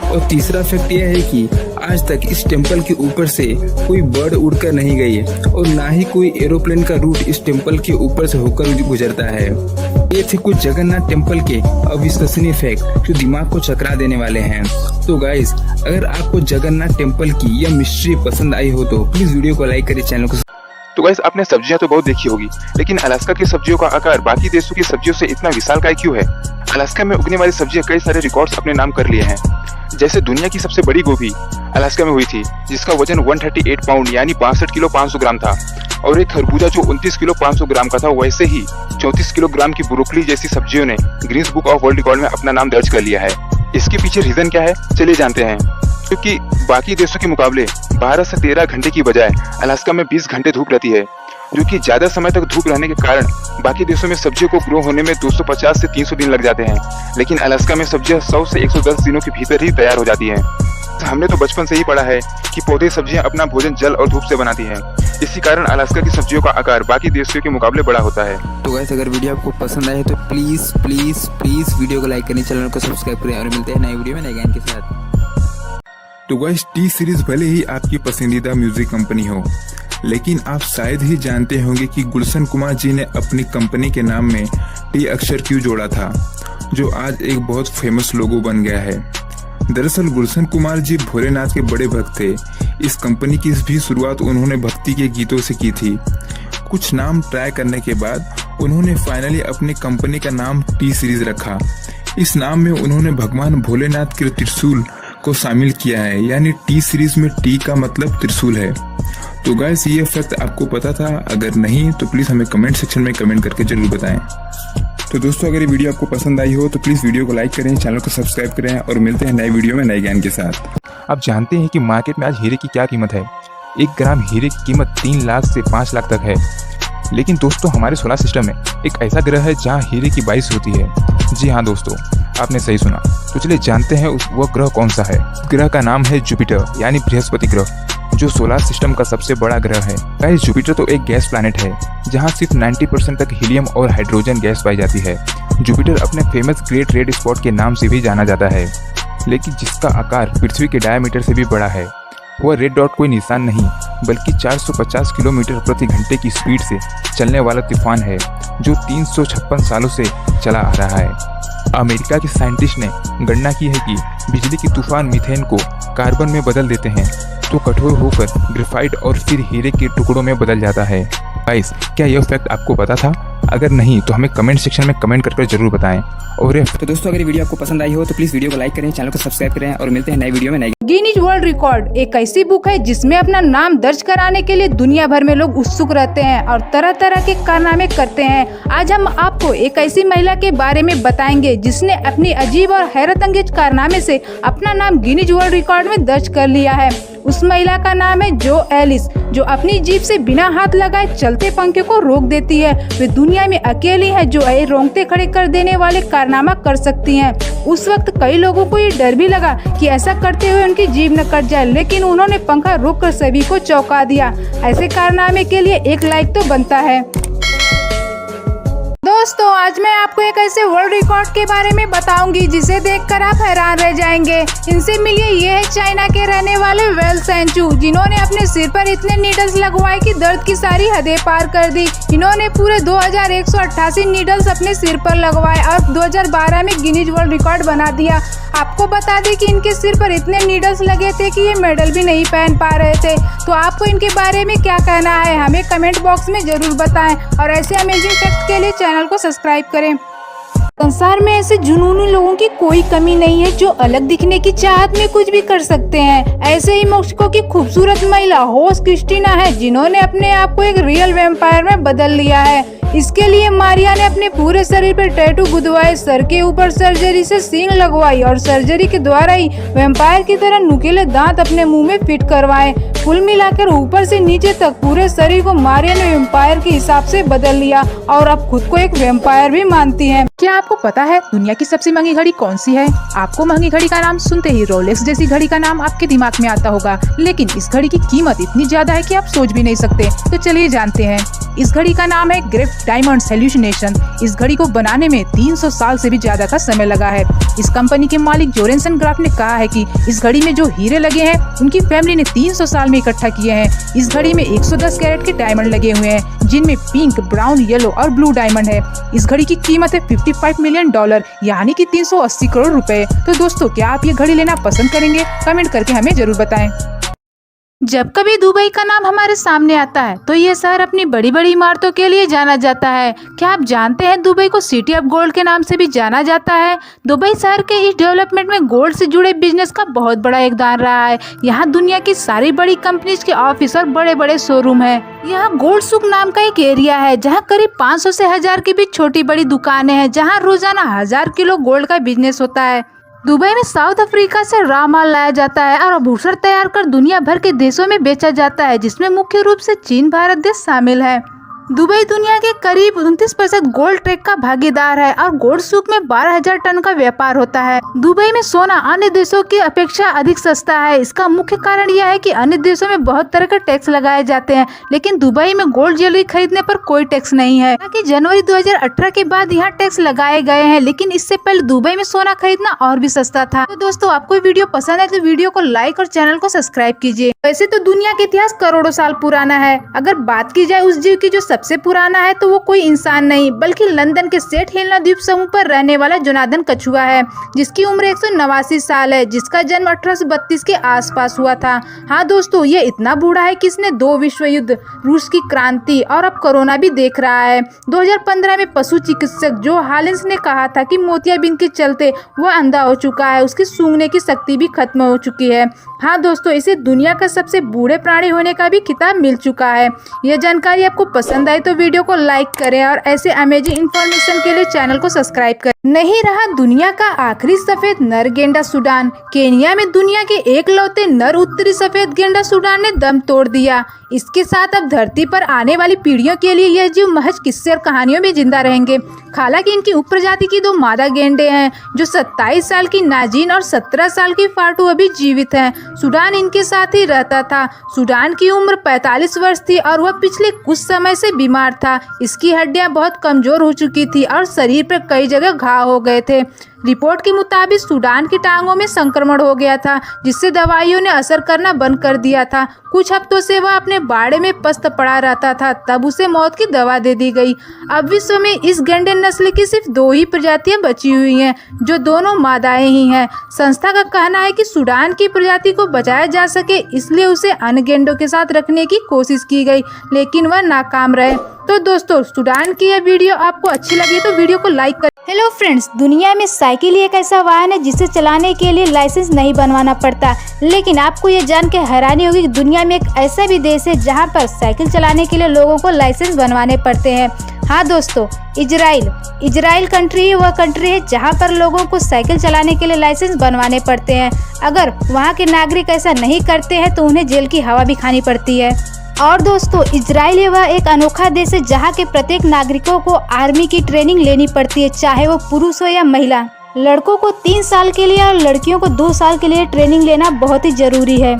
और तीसरा फैक्ट यह है कि आज तक इस टेम्पल के ऊपर से कोई बर्ड उड़कर नहीं गई और ना ही कोई एरोप्लेन का रूट इस टेम्पल के ऊपर से होकर गुजरता है। ये थे कुछ जगन्नाथ टेम्पल के अविश्वसनीय फैक्ट जो दिमाग को चकरा देने वाले हैं। तो गाइस, अगर आपको जगन्नाथ टेम्पल की यह मिस्ट्री पसंद आई हो तो प्लीज वीडियो को लाइक करिए, चैनल को। तो गाइस, आपने सब्जियां तो बहुत देखी होगी, लेकिन अलास्का की सब्जियों का आकार बाकी देशों की सब्जियों से इतना विशालकाय क्यों है? अलास्का में उगने वाली सब्जियां कई सारे रिकॉर्ड्स अपने नाम कर लिए हैं। जैसे दुनिया की सबसे बड़ी गोभी अलास्का में हुई थी, जिसका वजन 138 पाउंड यानी 62 किलो 500 ग्राम था। और एक खरबूजा जो 29 किलो 500 ग्राम का था। वैसे ही 34 किलोग्राम की ब्रोकली जैसी सब्जियों ने Guinness book of world record में अपना नाम दर्ज कर लिया है। इसके पीछे रीजन क्या है, चलिए जानते हैं। क्योंकि बाकी देशों के मुकाबले 12 से 13 घंटे की बजाय अलास्का में 20 घंटे धूप रहती है, जो कि ज्यादा समय तक धूप रहने के कारण बाकी देशों में सब्जियों को ग्रो होने में 250 से 300 दिन लग जाते हैं, लेकिन अलास्का में सब्जियां 100 से 110 दिनों के भीतर ही तैयार हो जाती हैं। हमने तो बचपन से ही पढ़ा है कि पौधे सब्जियां अपना भोजन जल और धूप से बनाती हैं। इसी कारण अलास्का की सब्जियों का आकार बाकी देशों के मुकाबले बड़ा होता है। तो गाइस, अगर वीडियो आपको पसंद आए तो प्लीज प्लीज प्लीज वीडियो को लाइक करें, चैनल को सब्सक्राइब करें और मिलते हैं नए वीडियो में नए ज्ञान के साथ। तो गाइस, टी सीरीज भले ही आपकी पसंदीदा म्यूजिक कंपनी हो, लेकिन आप शायद ही जानते होंगे कि गुलशन कुमार जी ने अपनी कंपनी के नाम में टी अक्षर क्यों जोड़ा था, जो आज एक बहुत फेमस लोगो बन गया है। दरअसल गुलशन कुमार जी भोलेनाथ के बड़े भक्त थे। इस कंपनी की भी शुरुआत उन्होंने भक्ति के गीतों से की थी। कुछ नाम ट्राई करने के बाद उन्होंने फाइनली अपनी कंपनी का नाम टी सीरीज रखा। इस नाम में उन्होंने भगवान भोलेनाथ के त्रिशूल को शामिल किया है, यानी टी सीरीज में टी का मतलब त्रिशूल है। तो गाइस, ये फैक्ट आपको पता था? अगर नहीं तो प्लीज हमें कमेंट सेक्शन में कमेंट करके जरूर बताएं। तो दोस्तों, अगर ये वीडियो आपको पसंद आई हो तो प्लीज वीडियो को लाइक करें, चैनल को सब्सक्राइब करें और मिलते हैं नए वीडियो में नए ज्ञान के साथ। आप जानते हैं कि मार्केट में आज हीरे की क्या कीमत है? 1 ग्राम हीरे की कीमत 3 लाख से 5 लाख तक है। लेकिन दोस्तों, हमारे सोलर सिस्टम में एक ऐसा ग्रह है जहां हीरे की बारिश होती है। जी हाँ दोस्तों, आपने सही सुना। तो चलिए जानते हैं वह ग्रह कौन सा है। ग्रह का नाम है जुपिटर यानी बृहस्पति ग्रह, जो सोलर सिस्टम का सबसे बड़ा ग्रह है। गाइस, जुपिटर तो एक गैस प्लैनेट है जहां सिर्फ 90% तक हीलियम और हाइड्रोजन गैस पाई जाती है। जुपिटर अपने फेमस ग्रेट रेड स्पॉट के नाम से भी जाना जाता है, लेकिन जिसका आकार पृथ्वी के डायमीटर से भी बड़ा है। वह रेड डॉट कोई निशान नहीं, बल्कि 450 किलोमीटर प्रति घंटे की स्पीड से चलने वाला तूफान है, जो 356 सालों से चला आ रहा है। अमेरिका के साइंटिस्ट ने गणना की है कि बिजली के तूफान मीथेन को कार्बन में बदल देते हैं तो कठोर होकर ग्रेफाइट और फिर हीरे के टुकड़ों में बदल जाता है। गाइस, क्या यह फैक्ट आपको पता था? अगर नहीं तो हमें कमेंट सेक्शन में कमेंट करके जरूर बताएं। और तो दोस्तों, अगर ये वीडियो आपको पसंद आई हो तो प्लीज वीडियो को लाइक करें, चैनल को सब्सक्राइब करें और मिलते हैं नए वीडियो में नए। गिनीज वर्ल्ड रिकॉर्ड एक ऐसी बुक है जिसमें अपना नाम दर्ज कराने के लिए दुनिया भर में लोग उत्सुक रहते हैं और तरह तरह के कारनामे करते हैं। आज हम आपको एक ऐसी महिला के बारे में बताएंगे जिसने अपनी अजीब और हैरत अंगेज कारनामे से अपना नाम गिनीज वर्ल्ड रिकॉर्ड में दर्ज कर लिया है। उस महिला का नाम है जो एलिस, जो अपनी जीभ से बिना हाथ लगाए चलते पंखे को रोक देती है। वे दुनिया में अकेली है जो रोंगटे खड़े कर देने वाले कारनामा कर सकती हैं। उस वक्त कई लोगों को ये डर भी लगा कि ऐसा करते हुए उनकी जीभ न कट जाए, लेकिन उन्होंने पंखा रोककर सभी को चौंका दिया। ऐसे कारनामे के लिए एक लाइक तो बनता है। दोस्तों, आज मैं आपको एक ऐसे वर्ल्ड रिकॉर्ड के बारे में बताऊंगी जिसे देखकर आप हैरान रह जाएंगे। इनसे मिलिए, ये है चाइना के रहने वाले वेल सेंचू, जिन्होंने अपने सिर पर इतने नीडल्स लगवाए कि दर्द की सारी हदें पार कर दी। इन्होंने पूरे 2188 नीडल्स अपने सिर पर लगवाए और 2012 में गिनीज वर्ल्ड रिकॉर्ड बना दिया। आपको बता दें कि इनके सिर पर इतने नीडल्स लगे थे कि ये मेडल भी नहीं पहन पा रहे थे। तो आपको इनके बारे में क्या कहना है, हमें कमेंट बॉक्स में जरूर बताएं और ऐसे अमेजिंग फैक्ट के लिए चैनल को सब्सक्राइब करें। संसार में ऐसे जुनूनी लोगों की कोई कमी नहीं है जो अलग दिखने की चाहत में कुछ भी कर सकते हैं। ऐसे ही मेक्सिको की खूबसूरत महिला होस्ट क्रिस्टीना है, जिन्होंने अपने आप को एक रियल वैम्पायर में बदल लिया है। इसके लिए मारिया ने अपने पूरे शरीर पर टैटू गुदवाए, सर के ऊपर सर्जरी से सींग लगवाई और सर्जरी के द्वारा ही वैम्पायर की तरह नुकीले दांत अपने मुंह में फिट करवाए। कुल मिलाकर ऊपर से नीचे तक पूरे शरीर को मारिया ने वैम्पायर के हिसाब से बदल लिया और अब खुद को एक वैम्पायर भी मानती है। क्या आपको पता है दुनिया की सबसे महंगी घड़ी कौन सी है? आपको महंगी घड़ी का नाम सुनते ही रोलेक्स जैसी घड़ी का नाम आपके दिमाग में आता होगा, लेकिन इस घड़ी की कीमत इतनी ज्यादा है कि आप सोच भी नहीं सकते। तो चलिए जानते हैं। इस घड़ी का नाम है ग्रिफ डायमंड सॉल्यूशनेशन। इस घड़ी को बनाने में 300 साल से भी ज्यादा का समय लगा है। इस कंपनी के मालिक जोरेंसन ग्राफ ने कहा है कि इस घड़ी में जो हीरे लगे हैं उनकी फैमिली ने 300 साल में इकट्ठा किए हैं। इस घड़ी में 110 कैरेट के डायमंड लगे हुए हैं, जिनमें पिंक, ब्राउन, येलो और ब्लू डायमंड है। इस घड़ी की कीमत है $55 मिलियन, यानी कि 380 करोड़ रुपए। तो दोस्तों, क्या आप ये घड़ी लेना पसंद करेंगे? कमेंट करके हमें जरूर बताएं। जब कभी दुबई का नाम हमारे सामने आता है तो ये शहर अपनी बड़ी बड़ी इमारतों के लिए जाना जाता है। क्या आप जानते हैं दुबई को सिटी ऑफ गोल्ड के नाम से भी जाना जाता है? दुबई शहर के इस डेवलपमेंट में गोल्ड से जुड़े बिजनेस का बहुत बड़ा योगदान रहा है। यहाँ दुनिया की सारी बड़ी कंपनीज के ऑफिस और बड़े बड़े शोरूम है। यहाँ गोल्ड सूक नाम का एक एरिया है जहाँ करीब 500 से 1000 के बीच छोटी बड़ी दुकानें हैं, जहाँ रोजाना 1000 किलो गोल्ड का बिजनेस होता है। दुबई में साउथ अफ्रीका से रॉ माल लाया जाता है और आभूषण तैयार कर दुनिया भर के देशों में बेचा जाता है, जिसमें मुख्य रूप से चीन, भारत देश शामिल है। दुबई दुनिया के करीब 29% गोल्ड ट्रेड का भागीदार है और गोल्ड सूक में 12,000 टन का व्यापार होता है। दुबई में सोना अन्य देशों की अपेक्षा अधिक सस्ता है। इसका मुख्य कारण यह है कि अन्य देशों में बहुत तरह के टैक्स लगाए जाते हैं, लेकिन दुबई में गोल्ड ज्वेलरी खरीदने पर कोई टैक्स नहीं है। हालांकि जनवरी 2018 के बाद यहाँ टैक्स लगाए गए हैं, लेकिन इससे पहले दुबई में सोना खरीदना और भी सस्ता था। तो दोस्तों, आपको वीडियो पसंद है तो वीडियो को लाइक और चैनल को सब्सक्राइब कीजिए। वैसे तो दुनिया का इतिहास करोड़ों साल पुराना है। अगर बात की जाए उस जीव की जो सबसे पुराना है तो वो कोई इंसान नहीं बल्कि लंदन के सेंट हेलेना द्वीप समूह पर रहने वाला जोनाथन कछुआ है, जिसकी उम्र 189 साल है, जिसका जन्म 1832 के आसपास हुआ था। हाँ दोस्तों, ये इतना बूढ़ा है कि इसने 2 विश्व युद्ध, रूस की क्रांति और अब कोरोना भी देख रहा है। 2015 में पशु चिकित्सक जो हालिन्स ने कहा था कि मोतियाबिंद के चलते वह अंधा हो चुका है, उसकी सूंघने की शक्ति भी खत्म हो चुकी है। हाँ दोस्तों, इसे दुनिया का सबसे बूढ़े प्राणी होने का भी खिताब मिल चुका है। यह जानकारी आपको पसंद आई तो वीडियो को लाइक करें और ऐसे अमेजिंग इन्फॉर्मेशन के लिए चैनल को सब्सक्राइब करें। नहीं रहा दुनिया का आखिरी सफेद नर गेंडा सुडान। केनिया में दुनिया के एकलौते नर उत्तरी सफेद गेंडा सुडान ने दम तोड़ दिया। इसके साथ अब धरती पर आने वाली पीढ़ियों के लिए यह जीव महज किस्से और कहानियों में जिंदा रहेंगे। हालांकि इनकी उपप्रजाति की 2 मादा गेंडे हैं, जो 27 साल की नाजीन और 17 साल की फाटू अभी जीवित हैं। सुडान इनके साथ ही रहता था। सुडान की उम्र 45 वर्ष थी और वह पिछले कुछ समय से बीमार था। इसकी हड्डियां बहुत कमजोर हो चुकी थी और शरीर पर कई जगह घाव हो गए थे। रिपोर्ट के मुताबिक सुडान की टांगों में संक्रमण हो गया था, जिससे दवाइयों ने असर करना बंद कर दिया था। कुछ हफ्तों से वह अपने बाड़े में पस्त पड़ा रहता था, तब उसे मौत की दवा दे दी गई। अब विश्व में इस गेंडे नस्ल की सिर्फ 2 ही प्रजातियां बची हुई हैं, जो दोनों मादाएं ही हैं। संस्था का कहना है कि सुडान की प्रजाति को बचाया जा सके, इसलिए उसे अन्य गेंडों के साथ रखने की कोशिश की गई, लेकिन वह नाकाम रहे। तो दोस्तों, सुडान की यह वीडियो आपको अच्छी लगी तो वीडियो को लाइक करें। हेलो फ्रेंड्स, दुनिया में साइकिल एक ऐसा वाहन है जिसे चलाने के लिए लाइसेंस नहीं बनवाना पड़ता। लेकिन आपको ये जान के हैरानी होगी कि दुनिया में एक ऐसा भी देश है जहां पर साइकिल चलाने के लिए लोगों को लाइसेंस बनवाने पड़ते हैं। हाँ दोस्तों, इजराइल कंट्री वह कंट्री है जहां पर लोगों को साइकिल चलाने के लिए लाइसेंस बनवाने पड़ते हैं। अगर वहां के नागरिक ऐसा नहीं करते हैं तो उन्हें जेल की हवा भी खानी पड़ती है। और दोस्तों, इजराइल वह एक अनोखा देश है जहाँ के प्रत्येक नागरिकों को आर्मी की ट्रेनिंग लेनी पड़ती है, चाहे वो पुरुष हो या महिला। लड़कों को 3 साल के लिए और लड़कियों को 2 साल के लिए ट्रेनिंग लेना बहुत ही जरूरी है।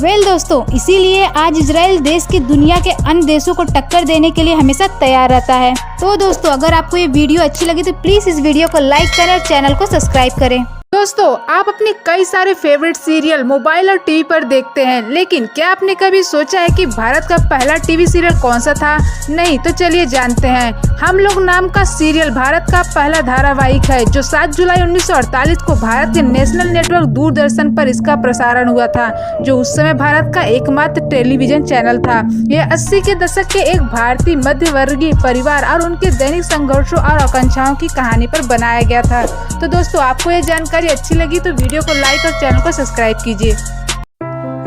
दोस्तों, इसीलिए आज इजराइल देश की दुनिया के अन्य देशों को टक्कर देने के लिए हमेशा तैयार रहता है। तो दोस्तों, अगर आपको ये वीडियो अच्छी लगी तो प्लीज इस वीडियो को लाइक करें और चैनल को सब्सक्राइब करें। दोस्तों, आप अपने कई सारे फेवरेट सीरियल मोबाइल और टीवी पर देखते हैं, लेकिन क्या आपने कभी सोचा है कि भारत का पहला टीवी सीरियल कौन सा था? नहीं तो चलिए जानते हैं। हम लोग नाम का सीरियल भारत का पहला धारावाहिक है जो 7 जुलाई 1948 को भारत के नेशनल नेटवर्क दूरदर्शन पर इसका प्रसारण हुआ था, जो उस समय भारत का एकमात्र टेलीविजन चैनल था। यह 80 के दशक के एक भारतीय मध्यवर्गीय परिवार और उनके दैनिक संघर्षों और आकांक्षाओं की कहानी पर बनाया गया था। तो दोस्तों, आपको ये जानकारी अच्छी लगी तो वीडियो को लाइक और चैनल को सब्सक्राइब कीजिए।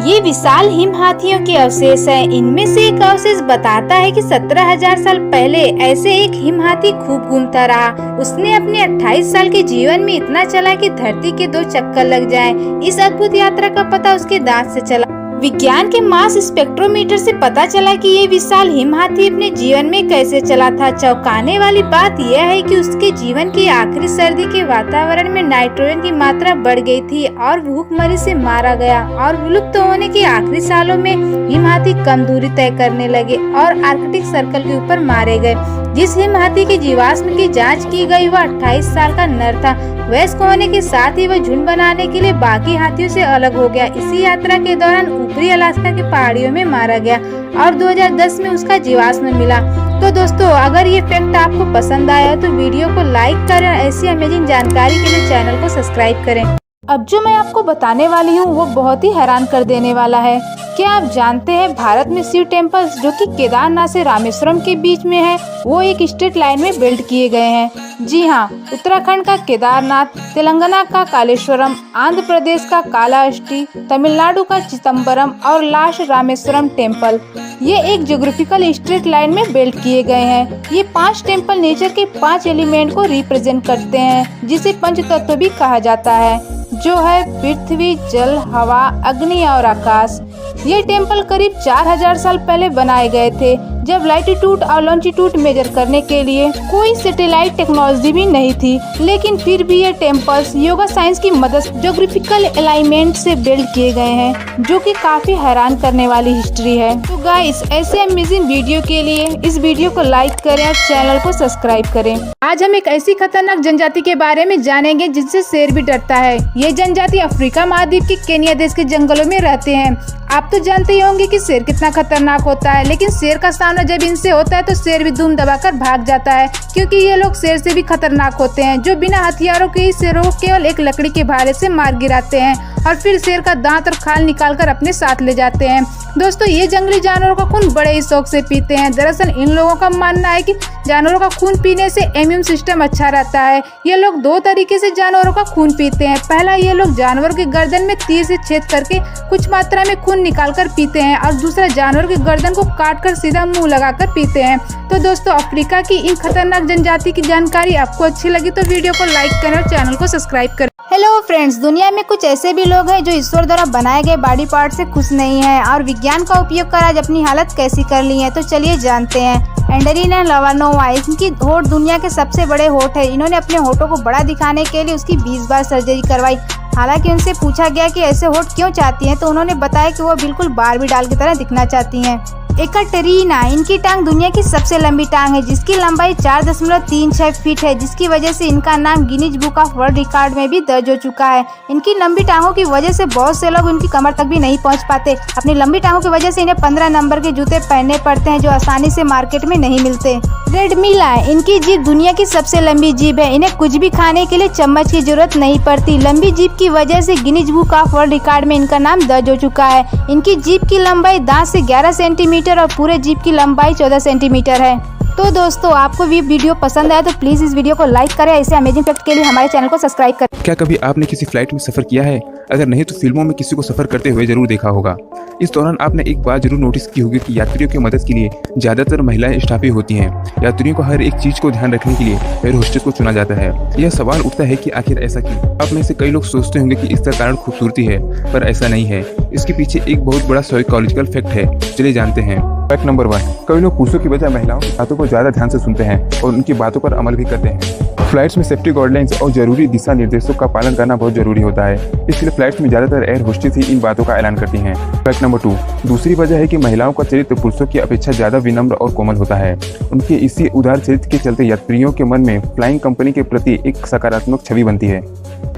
ये विशाल हिम हाथियों के अवशेष है। इनमें से एक अवशेष बताता है कि 17,000 साल पहले ऐसे एक हिम हाथी खूब घूमता रहा। उसने अपने 28 साल के जीवन में इतना चला कि धरती के 2 चक्कर लग जाएं। इस अद्भुत यात्रा का पता उसके दांत से चला। विज्ञान के मास स्पेक्ट्रोमीटर से पता चला कि ये विशाल हिम हाथी अपने जीवन में कैसे चला था। चौंकाने वाली बात यह है कि उसके जीवन की आखिरी सर्दी के वातावरण में नाइट्रोजन की मात्रा बढ़ गई थी और भूखमरी से मारा गया, और विलुप्त होने के आखिरी सालों में हिम हाथी कम दूरी तय करने लगे और आर्कटिक सर्कल के ऊपर मारे गए। जिस हिम हाथी की जीवाश्म की जांच की गई वह 28 साल का नर था। वयस्क होने के साथ ही वह झुंड बनाने के लिए बाकी हाथियों से अलग हो गया। इसी यात्रा के दौरान ऊपरी अलास्का की पहाड़ियों में मारा गया और 2010 में उसका जीवाश्म मिला। तो दोस्तों, अगर ये फैक्ट आपको पसंद आया तो वीडियो को लाइक करें। ऐसी अमेजिंग जानकारी के लिए चैनल को सब्सक्राइब करें। अब जो मैं आपको बताने वाली हूँ वो बहुत ही हैरान कर देने वाला है। क्या आप जानते हैं भारत में शिव टेम्पल्स जो कि केदारनाथ से रामेश्वरम के बीच में है, वो एक स्ट्रेट लाइन में बिल्ड किए गए हैं। जी हाँ, उत्तराखंड का केदारनाथ, तेलंगाना का कालेश्वरम, आंध्र प्रदेश का कालाहस्ती, तमिलनाडु का चिदम्बरम और लास्ट रामेश्वरम टेम्पल, ये एक ज्योग्राफिकल स्ट्रेट लाइन में बिल्ड किए गए हैं। ये 5 टेम्पल नेचर के 5 एलिमेंट को रिप्रेजेंट करते हैं, जिसे पंच तत्व भी कहा जाता है, जो है पृथ्वी, जल, हवा, अग्नि और आकाश। ये टेम्पल करीब 4000 साल पहले बनाए गए थे, जब लैटिट्यूड और लॉन्जिट्यूड मेजर करने के लिए कोई सैटेलाइट टेक्नोलॉजी भी नहीं थी। लेकिन फिर भी ये टेम्पल्स योगा साइंस की मदद से ज्योग्राफिकल अलाइनमेंट से बिल्ड किए गए हैं, जो कि काफी हैरान करने वाली हिस्ट्री है। तो गाइस, ऐसे अमेजिंग वीडियो के लिए इस वीडियो को लाइक करें और चैनल को सब्सक्राइब करें। आज हम एक ऐसी खतरनाक जनजाति के बारे में जानेंगे जिनसे शेर भी डरता है। ये जनजाति अफ्रीका महाद्वीप के केन्या देश के जंगलों में रहते हैं। आप तो जानते ही होंगे कि शेर कितना खतरनाक होता है, लेकिन शेर का सामना जब इनसे होता है तो शेर भी दुम दबाकर भाग जाता है, क्योंकि ये लोग शेर से भी खतरनाक होते हैं, जो बिना हथियारों के ही शेरों को केवल एक लकड़ी के भाले से मार गिराते हैं और फिर शेर का दांत और खाल निकालकर अपने साथ ले जाते हैं। दोस्तों, ये जंगली जानवरों का खून बड़े ही शौक से पीते हैं। दरअसल इन लोगों का मानना है कि जानवरों का खून पीने से इम्यून सिस्टम अच्छा रहता है। ये लोग 2 तरीके से जानवरों का खून पीते हैं। पहला, ये लोग जानवर के गर्दन में तीर से छेद करके कुछ मात्रा में खून निकालकर पीते हैं, और दूसरा, जानवर की गर्दन को काटकर सीधा मुंह लगाकर पीते हैं। तो दोस्तों, अफ्रीका की इन खतरनाक जनजाति की जानकारी आपको अच्छी लगी तो वीडियो को लाइक करें और चैनल को सब्सक्राइब करें। हेलो फ्रेंड्स, दुनिया में कुछ ऐसे भी लोग हैं जो ईश्वर द्वारा बनाए गए बॉडी पार्ट से खुश नहीं है और विज्ञान का उपयोग कर आज अपनी हालत कैसी कर ली है। तो चलिए जानते हैं। एंडरीना लवानोवा, इनकी होठ दुनिया के सबसे बड़े होठ है। इन्होंने अपने होठों को बड़ा दिखाने के लिए उसकी 20 बार सर्जरी करवाई। हालांकि उनसे पूछा गया कि ऐसे होठ क्यों चाहती हैं, तो उन्होंने बताया कि वो बिल्कुल बारबी डॉल की तरह दिखना चाहती हैं। एकटेरिना, इनकी टांग दुनिया की सबसे लंबी टांग है, जिसकी लंबाई 4.36 फीट है, जिसकी वजह से इनका नाम Guinness book of world record में भी दर्ज हो चुका है। इनकी लंबी टांगों की वजह से बहुत से लोग उनकी कमर तक भी नहीं पहुंच पाते। अपनी लंबी टांगों की वजह से इन्हें 15 नंबर के जूते पहनने पड़ते हैं, जो आसानी से मार्केट में नहीं मिलते। रेड मिला, इनकी जीभ दुनिया की सबसे लंबी जीभ है। इन्हें कुछ भी खाने के लिए चम्मच की जरूरत नहीं पड़ती। लंबी जीभ की वजह से Guinness book of world record में इनका नाम दर्ज हो चुका है। इनकी जीभ की लंबाई दांत से 11 सेंटीमीटर और पूरे जीभ की लंबाई 14 सेंटीमीटर है। तो दोस्तों, आपको ये वीडियो पसंद आया तो प्लीज इस वीडियो को लाइक करें। ऐसे अमेजिंग फैक्ट के लिए हमारे चैनल को सब्सक्राइब करें। क्या कभी आपने किसी फ्लाइट में सफ़र किया है? अगर नहीं तो फिल्मों में किसी को सफ़र करते हुए जरूर देखा होगा। इस दौरान आपने एक बात जरूर नोटिस की होगी कि यात्रियों की मदद के लिए ज़्यादातर महिलाएं स्टाफ ही होती हैं। यात्रियों को हर एक चीज़ को ध्यान रखने के लिए एयर होस्टेस को चुना जाता है। यह सवाल उठता है कि आखिर ऐसा क्यों? आप में से कई लोग सोचते होंगे कि इसका कारण खूबसूरती है, पर ऐसा नहीं है। इसके पीछे एक बहुत बड़ा साइकोलॉजिकल फैक्ट है। चलिए जानते हैं। फैक्ट नंबर 1, कई लोग पुरुषों की बजाय महिलाओं की बातों को ज़्यादा ध्यान से सुनते हैं और उनकी बातों पर अमल भी करते हैं। फ्लाइट्स में सेफ्टी गाइडलाइंस और जरूरी दिशा निर्देशों का पालन करना बहुत जरूरी होता है, इसलिए फ्लाइट्स में ज़्यादातर एयर होस्टेस ही इन बातों का ऐलान करती हैं। फैक्ट नंबर 2, दूसरी वजह है कि महिलाओं का चरित्र पुरुषों की अपेक्षा ज़्यादा विनम्र और कोमल होता है। उनके इसी उदार चरित्र के चलते यात्रियों के मन में फ्लाइंग कंपनी के प्रति एक सकारात्मक छवि बनती है।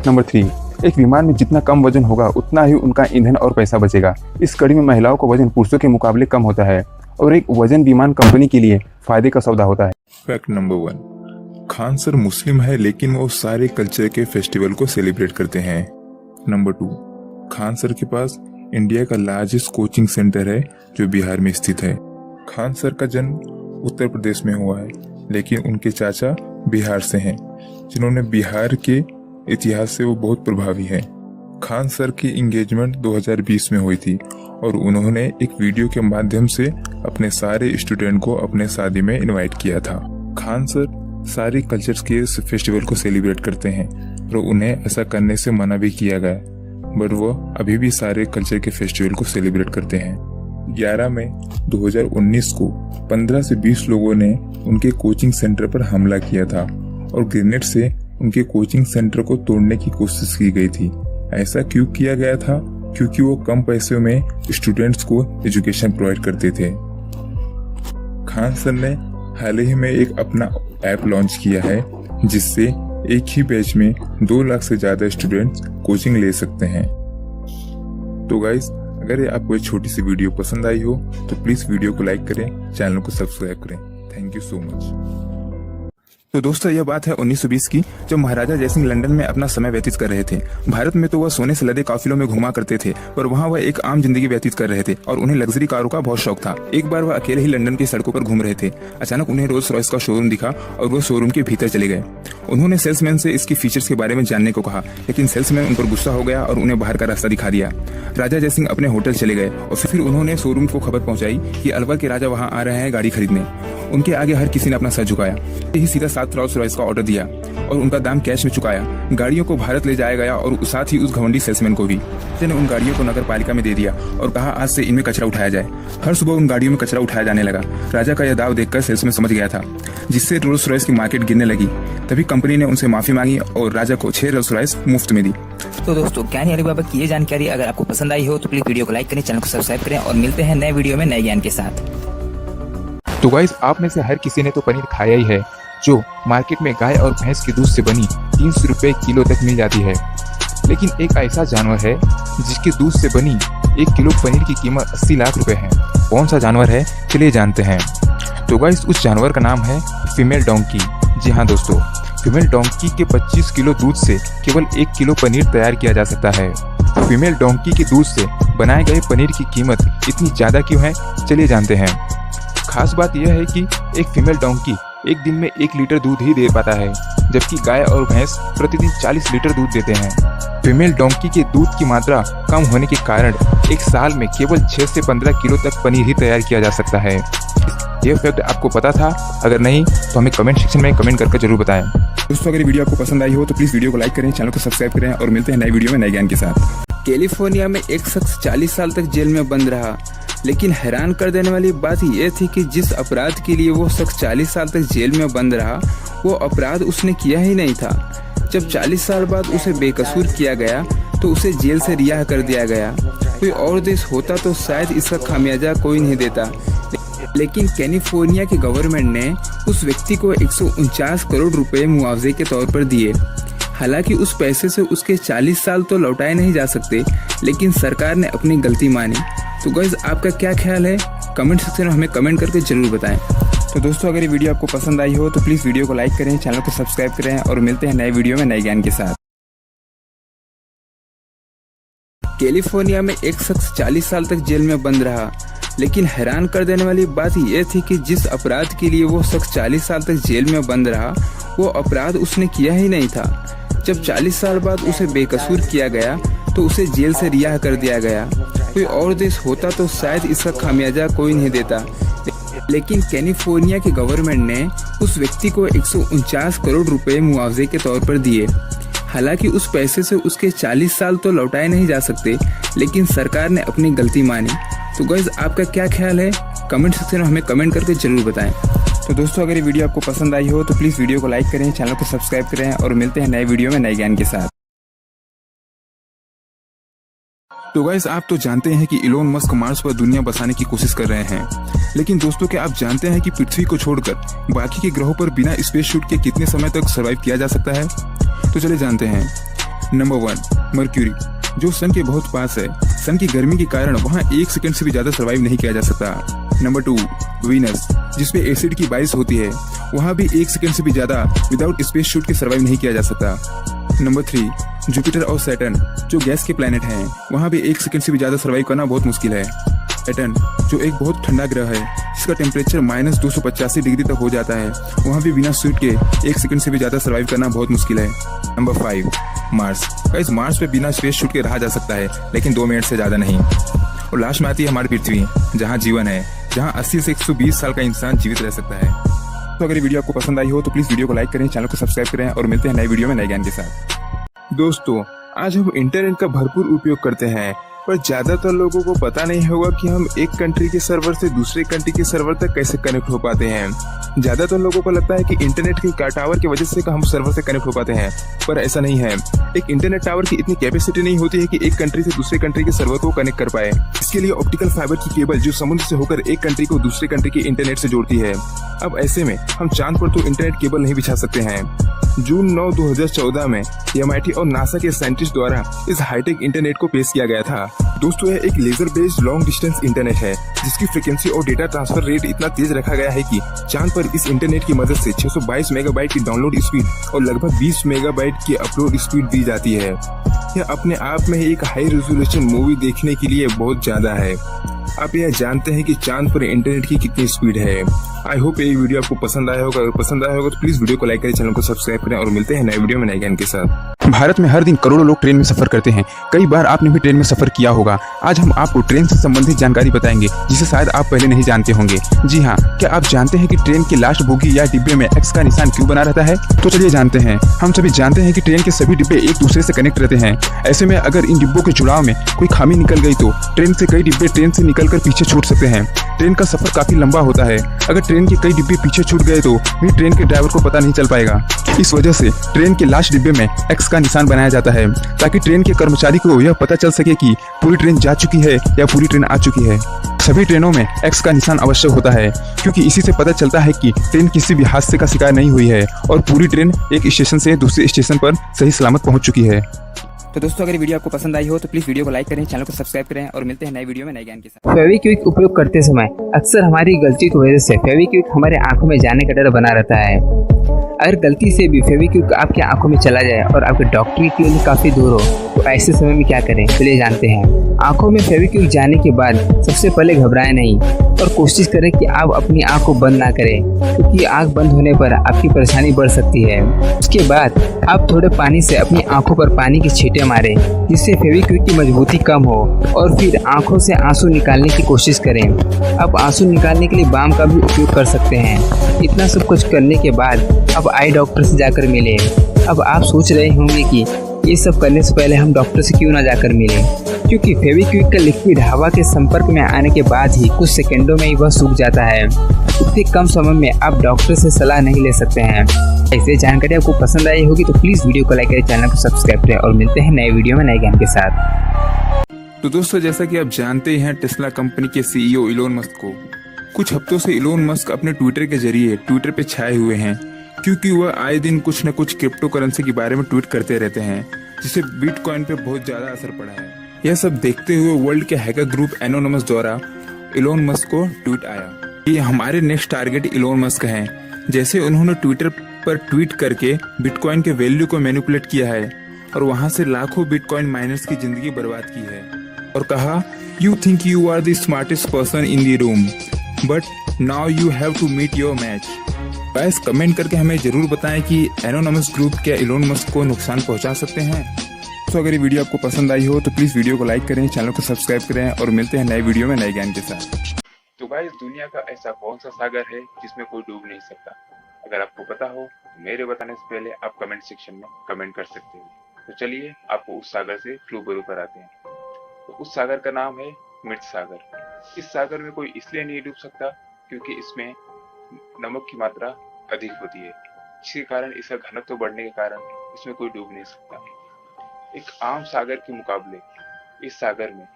नंबर 3, एक विमान में जितना कम वजन होगा उतना ही उनका ईंधन और पैसा बचेगा। इस कड़ी में महिलाओं का वजन पुरुषों के मुकाबले कम होता है और एक वजन विमान कंपनी के लिए फायदे का सौदा होता है। फैक्ट नंबर 1, खान सर मुस्लिम है लेकिन वो सारे कल्चर के फेस्टिवल को सेलिब्रेट करते हैं। नंबर 2, खान सर के पास इंडिया का लार्जेस्ट कोचिंग सेंटर है जो बिहार में स्थित है। खान सर का जन्म उत्तर प्रदेश में हुआ है लेकिन उनके चाचा बिहार से हैं, जिन्होंने बिहार के इतिहास से वो बहुत प्रभावी हैं। खान सर की एंगेजमेंट 2020 में हुई थी और उन्होंने एक वीडियो के माध्यम से अपने सारे स्टूडेंट को अपने शादी में इनवाइट किया था। खान सर सारे कल्चर्स के फेस्टिवल को सेलिब्रेट करते हैं और उन्हें ऐसा करने से मना भी किया गया, बट वो अभी भी सारे कल्चर के फेस्टिवल को सेलिब्रेट करते हैं। 11 मई 2019 को 15 से 20 लोगों ने उनके कोचिंग सेंटर पर हमला किया था और ग्रेनेड से उनके कोचिंग सेंटर को तोड़ने की कोशिश की गई थी। ऐसा क्यों किया गया था? क्योंकि वो कम पैसों में स्टूडेंट्स को एजुकेशन प्रोवाइड करते थे। खान सर ने हाल ही में एक अपना ऐप लॉन्च किया है जिससे एक ही बैच में 2 लाख से ज्यादा स्टूडेंट्स कोचिंग ले सकते हैं। तो गाइस, अगर ये आपको एक छोटी सी वीडियो पसंद आई हो तो प्लीज वीडियो को लाइक करें, चैनल को सब्सक्राइब करें। Thank you so much. तो दोस्तों, यह बात है 1920 की, जब महाराजा जयसिंह लंदन में अपना समय व्यतीत कर रहे थे। भारत में तो वह सोने से लदे काफिलों में घुमा करते थे, पर वहाँ वह एक आम जिंदगी व्यतीत कर रहे थे और उन्हें लग्जरी कारों का बहुत शौक था। एक बार वह अकेले ही लंदन की सड़कों पर घूम रहे थे। अचानक उन्हें रोल्स रॉयस का शोरूम दिखा और वह शोरूम के भीतर चले गए। उन्होंने सेल्समैन से इसकी फीचर्स के बारे में जानने को कहा, लेकिन सेल्समैन उन पर गुस्सा हो गया और उन्हें बाहर का रास्ता दिखा दिया। राजा जयसिंह अपने होटल चले गए और फिर उन्होंने शोरूम को खबर पहुंचाई कि अलवर के राजा वहां आ रहे हैं गाड़ी खरीदने। उनके आगे हर किसी ने अपना सर झुकाया। ही सीधा 7 रोल्स रॉयस का ऑर्डर दिया और उनका दाम कैश में चुकाया। गाड़ियों को भारत ले जाया गया और साथ ही उस घमंडी सेल्समैन को भी। राजा ने उन गाड़ियों को नगर पालिका में दे दिया और कहा आज से इनमें कचरा उठाया जाए। हर सुबह उन गाड़ियों में कचरा उठाया जाने लगा। राजा का यह दाव देखकर सेल्समैन समझ गया था, जिससे रोल्स रॉयस की मार्केट गिरने लगी। तभी कंपनी ने उनसे माफी मांगी और राजा को 6 रोल्स रॉयस मुफ्त में दी। तो दोस्तों, ज्ञानी अली बाबा की ये जानकारी अगर आपको पसंद आई हो तो प्लीज वीडियो को लाइक करें, चैनल को सब्सक्राइब करें और मिलते हैं नए वीडियो में नए ज्ञान के साथ। तो गाइस, आप में से हर किसी ने तो पनीर खाया ही है, जो मार्केट में गाय और भैंस के दूध से बनी 300 रुपए किलो तक मिल जाती है। लेकिन एक ऐसा जानवर है जिसके दूध से बनी 1 किलो पनीर की कीमत 80 लाख रुपए है। कौन सा जानवर है, चलिए जानते हैं। तो गाइस, उस जानवर का नाम है फीमेल डोंकी। जी हाँ दोस्तों, फीमेल डोंकी के 25 किलो दूध से केवल 1 किलो पनीर तैयार किया जा सकता है। फीमेल डोंकी के दूध से बनाए गए पनीर की कीमत इतनी ज़्यादा क्यों है, चलिए जानते हैं। खास बात यह है कि एक फीमेल डोंकी एक दिन में 1 लीटर दूध ही दे पाता है, जबकि गाय और भैंस प्रतिदिन 40 लीटर दूध देते हैं। फीमेल डोंकी के दूध की मात्रा कम होने के कारण एक साल में केवल 6 से 15 किलो तक पनीर ही तैयार किया जा सकता है। ये फैक्ट आपको पता था? अगर नहीं तो हमें कमेंट सेक्शन में कमेंट करके जरूर बताएं। दोस्तों, अगर वीडियो आपको पसंद आई हो तो प्लीज वीडियो को लाइक करें, चैनल को सब्सक्राइब करें और मिलते हैं नए वीडियो में नए ज्ञान के साथ। कैलिफोर्निया में एक शख्स 40 साल तक जेल में बंद रहा, लेकिन हैरान कर देने वाली बात यह थी कि जिस अपराध के लिए वो शख्स 40 साल तक जेल में बंद रहा, वो अपराध उसने किया ही नहीं था। जब 40 साल बाद उसे बेकसूर किया गया तो उसे जेल से रिहा कर दिया गया। कोई और देश होता तो शायद इसका खामियाजा कोई नहीं देता, लेकिन कैलिफोर्निया की गवर्नमेंट ने उस व्यक्ति को 149 करोड़ रुपए मुआवजे के तौर पर दिए। हालांकि उस पैसे से उसके 40 साल तो लौटाए नहीं जा सकते, लेकिन सरकार ने अपनी गलती मानी। तो गाइस, आपका क्या ख्याल है? कमेंट सेक्शन में हमें कमेंट करके जरूर बताएं। तो दोस्तों, अगर ये वीडियो आपको पसंद आई हो तो प्लीज वीडियो को लाइक करें, चैनल को सब्सक्राइब करें और मिलते हैं नए वीडियो में नए ज्ञान के साथ। कैलिफोर्निया में एक शख्स 40 साल तक जेल में बंद रहा, लेकिन हैरान कर देने वाली बात यह थी कि जिस अपराध के लिए वो शख्स 40 साल तक जेल में बंद रहा, वो अपराध उसने किया ही नहीं था। जब 40 साल बाद उसे बेकसूर किया गया तो उसे जेल से रिहा कर दिया गया। कोई और देश होता तो शायद इसका खामियाजा कोई नहीं देता, लेकिन कैलिफोर्निया की गवर्नमेंट ने उस व्यक्ति को 149 करोड़ रुपए मुआवजे के तौर पर दिए। हालांकि उस पैसे से उसके 40 साल तो लौटाए नहीं जा सकते, लेकिन सरकार ने अपनी गलती मानी। तो गाइस, आपका क्या ख्याल है? कमेंट सेक्शन में हमें कमेंट करके जरूर बताएं। तो दोस्तों, अगर ये वीडियो आपको पसंद आई हो तो प्लीज वीडियो को लाइक करें, चैनल को सब्सक्राइब करें और मिलते हैं नए वीडियो में नए ज्ञान के साथ। तो गाइस, आप तो जानते हैं कि इलोन मस्क मार्स पर दुनिया बसाने की कोशिश कर रहे हैं, लेकिन दोस्तों, क्या आप जानते हैं कि पृथ्वी को छोड़कर बाकी के ग्रहों पर बिना स्पेस शूट के कितने समय तक सर्वाइव किया जा सकता है? तो चलिए जानते हैं। नंबर 1 मर्क्यूरी, जो सन के बहुत पास है। सन की गर्मी के कारण वहाँ 1 सेकंड से भी ज्यादा सर्वाइव नहीं किया जा सकता। नंबर 2 वीनस, जिसपे एसिड की बारिश होती है। वहाँ भी 1 सेकंड से भी ज्यादा विदाउट स्पेस शूट के सर्वाइव नहीं किया जा सकता। नंबर 3 जुपिटर और सैटर्न, जो गैस के प्लैनेट हैं। वहाँ भी 1 सेकंड से भी ज्यादा सर्वाइव करना बहुत मुश्किल है। सैटर्न, जो एक बहुत ठंडा ग्रह है जिसका टेम्परेचर -285 डिग्री तक हो जाता है। वहाँ भी बिना सूट के 1 सेकंड से भी ज्यादा सर्वाइव करना बहुत मुश्किल है। Number 5 Mars. गाइस, मार्स पे बिना स्पेस शूट के रहा जा सकता है, लेकिन 2 मिनट से ज्यादा नहीं। और लास्ट में आती है हमारी पृथ्वी, जहाँ जीवन है, जहाँ 80 से 120 साल का इंसान जीवित रह सकता है। तो अगर ये वीडियो आपको पसंद आई हो तो प्लीज वीडियो को लाइक करें, चैनल को सब्सक्राइब करें और मिलते हैं नए वीडियो में नए ज्ञान के साथ। दोस्तों, आज हम इंटरनेट का भरपूर उपयोग करते हैं, पर ज्यादातर लोगों को पता नहीं होगा कि हम एक कंट्री के सर्वर से दूसरे कंट्री के सर्वर तक कैसे कनेक्ट हो पाते हैं। ज्यादातर लोगों को लगता है कि इंटरनेट के टावर की वजह से हम सर्वर से कनेक्ट हो पाते हैं, पर ऐसा नहीं है। एक इंटरनेट टावर की इतनी कैपेसिटी नहीं होती है कि एक कंट्री से दूसरे कंट्री के सर्वर को कनेक्ट कर पाए। इसके लिए ऑप्टिकल फाइबर की केबल जो समुद्र से होकर एक कंट्री को दूसरे कंट्री के इंटरनेट से जोड़ती है। अब ऐसे में हम चांद पर तो इंटरनेट केबल नहीं बिछा सकते हैं। जून 9, 2014 में MIT और नासा के साइंटिस्ट द्वारा इस हाईटेक इंटरनेट को पेश किया गया था। दोस्तों, यह एक laser based long distance internet है, जिसकी फ्रीक्वेंसी और डेटा ट्रांसफर रेट इतना तेज रखा गया है कि चांद पर इस इंटरनेट की मदद से 622 मेगाबाइट की डाउनलोड स्पीड और लगभग 20 मेगाबाइट की अपलोड स्पीड दी जाती है। यह अपने आप में ही एक हाई रेजोल्यूशन मूवी देखने के लिए बहुत ज्यादा है। आप यह जानते हैं कि चांद पर इंटरनेट की कितनी स्पीड है। आई होप ये वीडियो आपको पसंद आया होगा। अगर पसंद आया होगा तो प्लीज वीडियो को लाइक करें, चैनल को सब्सक्राइब करें और मिलते हैं नए वीडियो में नए ज्ञान के साथ। भारत में हर दिन करोड़ों लोग ट्रेन में सफर करते हैं। कई बार आपने भी ट्रेन में सफर किया होगा। आज हम आपको ट्रेन से संबंधित जानकारी बताएंगे, जिसे शायद आप पहले नहीं जानते होंगे। जी हाँ, क्या आप जानते हैं कि ट्रेन के लास्ट बोगी या डिब्बे में X का निशान क्यों बना रहता है? तो चलिए जानते हैं। हम सभी जानते हैं कि ट्रेन के सभी डिब्बे एक दूसरे से कनेक्ट रहते हैं। ऐसे में अगर इन डिब्बों के जुड़ाव में कोई खामी निकल गई तो ट्रेन से कई डिब्बे ट्रेन से निकलकर पीछे छूट सकते हैं। ट्रेन का सफर काफी लंबा होता है। अगर ट्रेन के कई डिब्बे पीछे छूट गए तो भी ट्रेन के ड्राइवर को पता नहीं चल पाएगा। इस वजह से ट्रेन के लास्ट डिब्बे में X का निशान बनाया जाता है, ताकि ट्रेन के कर्मचारी को यह पता चल सके कि पूरी ट्रेन जा चुकी है या पूरी ट्रेन आ चुकी है। सभी ट्रेनों में X का निशान आवश्यक होता है, क्योंकि इसी से पता चलता है कि ट्रेन किसी भी हादसे का शिकार नहीं हुई है और पूरी ट्रेन एक स्टेशन से दूसरे स्टेशन पर सही सलामत पहुंच चुकी है। तो दोस्तों, अगर वीडियो आपको पसंद आई हो तो प्लीज वीडियो को लाइक करें, चैनल को सब्सक्राइब करें और मिलते हैं नए वीडियो में नए ज्ञान के साथ। फेविक्विक उपयोग करते समय अक्सर हमारी गलती की वजह से फेविक्विक हमारे आंखों में जाने का डर बना रहता है। अगर गलती से भी फेविक्विक आपकी आंखों में चला जाए और आपके डॉक्टरी के लिए काफ़ी दूर हो, तो ऐसे समय में क्या करें, चलिए जानते हैं। आंखों में फेविक्विक जाने के बाद सबसे पहले घबराएं नहीं और कोशिश करें कि आप अपनी आंख को बंद ना करें, क्योंकि आंख बंद होने पर आपकी परेशानी बढ़ सकती है। उसके बाद आप थोड़े पानी से अपनी आंखों पर पानी के छींटे मारें, जिससे फेविक्विक की मजबूती कम हो, और फिर आंखों से आंसू निकालने की कोशिश करें। आप आंसू निकालने के लिए बाम का भी उपयोग कर सकते हैं। इतना सब कुछ करने के बाद अब आई डॉक्टर से जाकर मिले। अब आप सोच रहे होंगे कि ये सब करने से पहले हम डॉक्टर से क्यों ना जाकर मिले, क्योंकि फेविक्विक का लिक्विड हवा के संपर्क में आने के बाद ही कुछ सेकंडों में ही वह सूख जाता है। इतने कम समय में आप डॉक्टर से सलाह नहीं ले सकते हैं। ऐसे जानकारी आपको पसंद आई होगी तो प्लीज वीडियो को लाइक करें, चैनल को सब्सक्राइब करें और मिलते हैं नए वीडियो में नए ज्ञान के साथ। तो दोस्तों, जैसा कि आप जानते हैं टेस्ला कंपनी के CEO इलोन मस्क को कुछ हफ्तों से इलोन मस्क अपने ट्विटर के जरिए ट्विटर पे छाए हुए हैं, क्योंकि वह आए दिन कुछ न कुछ क्रिप्टो करेंसी के बारे में ट्वीट करते रहते हैं, जिससे बिटकॉइन पे बहुत ज्यादा असर पड़ा है। यह सब देखते हुए वर्ल्ड के हैकर ग्रुप एनोनिमस द्वारा इलोन मस्क को ट्वीट आया कि हमारे नेक्स्ट टारगेट इलोन मस्क हैं। जैसे उन्होंने ट्विटर पर ट्वीट करके बिटकॉइन के वैल्यू को मैनिपुलेट किया है और वहां से लाखों बिटकॉइन माइनर्स की जिंदगी बर्बाद की है और कहा, you think you are the smartest person in the room, but now you have to meet your match. Guys, comment करके हमें जरूर बताएं कि एनोनिमस ग्रुप क्या इलोन मस्क को नुकसान पहुंचा सकते हैं। तो अगर ये वीडियो आपको पसंद आई हो तो प्लीज वीडियो को लाइक करें, चैनल को सब्सक्राइब करें और मिलते हैं नए वीडियो में नए ज्ञान के साथ। तो गाइस, दुनिया का ऐसा कौन सा सागर है जिसमें कोई डूब नहीं सकता? अगर आपको पता हो तो मेरे बताने से पहले आप कमेंट सेक्शन में कमेंट कर सकते हो। तो चलिए आपको उस सागर से रूबरू कराते हैं। तो उस सागर का नाम है मृत सागर। इस सागर में कोई इसलिए नहीं डूब सकता क्योंकि इसमें नमक की मात्रा अधिक होती है, जिसके कारण इसका घनत्व बढ़ने के कारण इसमें कोई डूब नहीं सकता। एक आम सागर के मुकाबले इस सागर में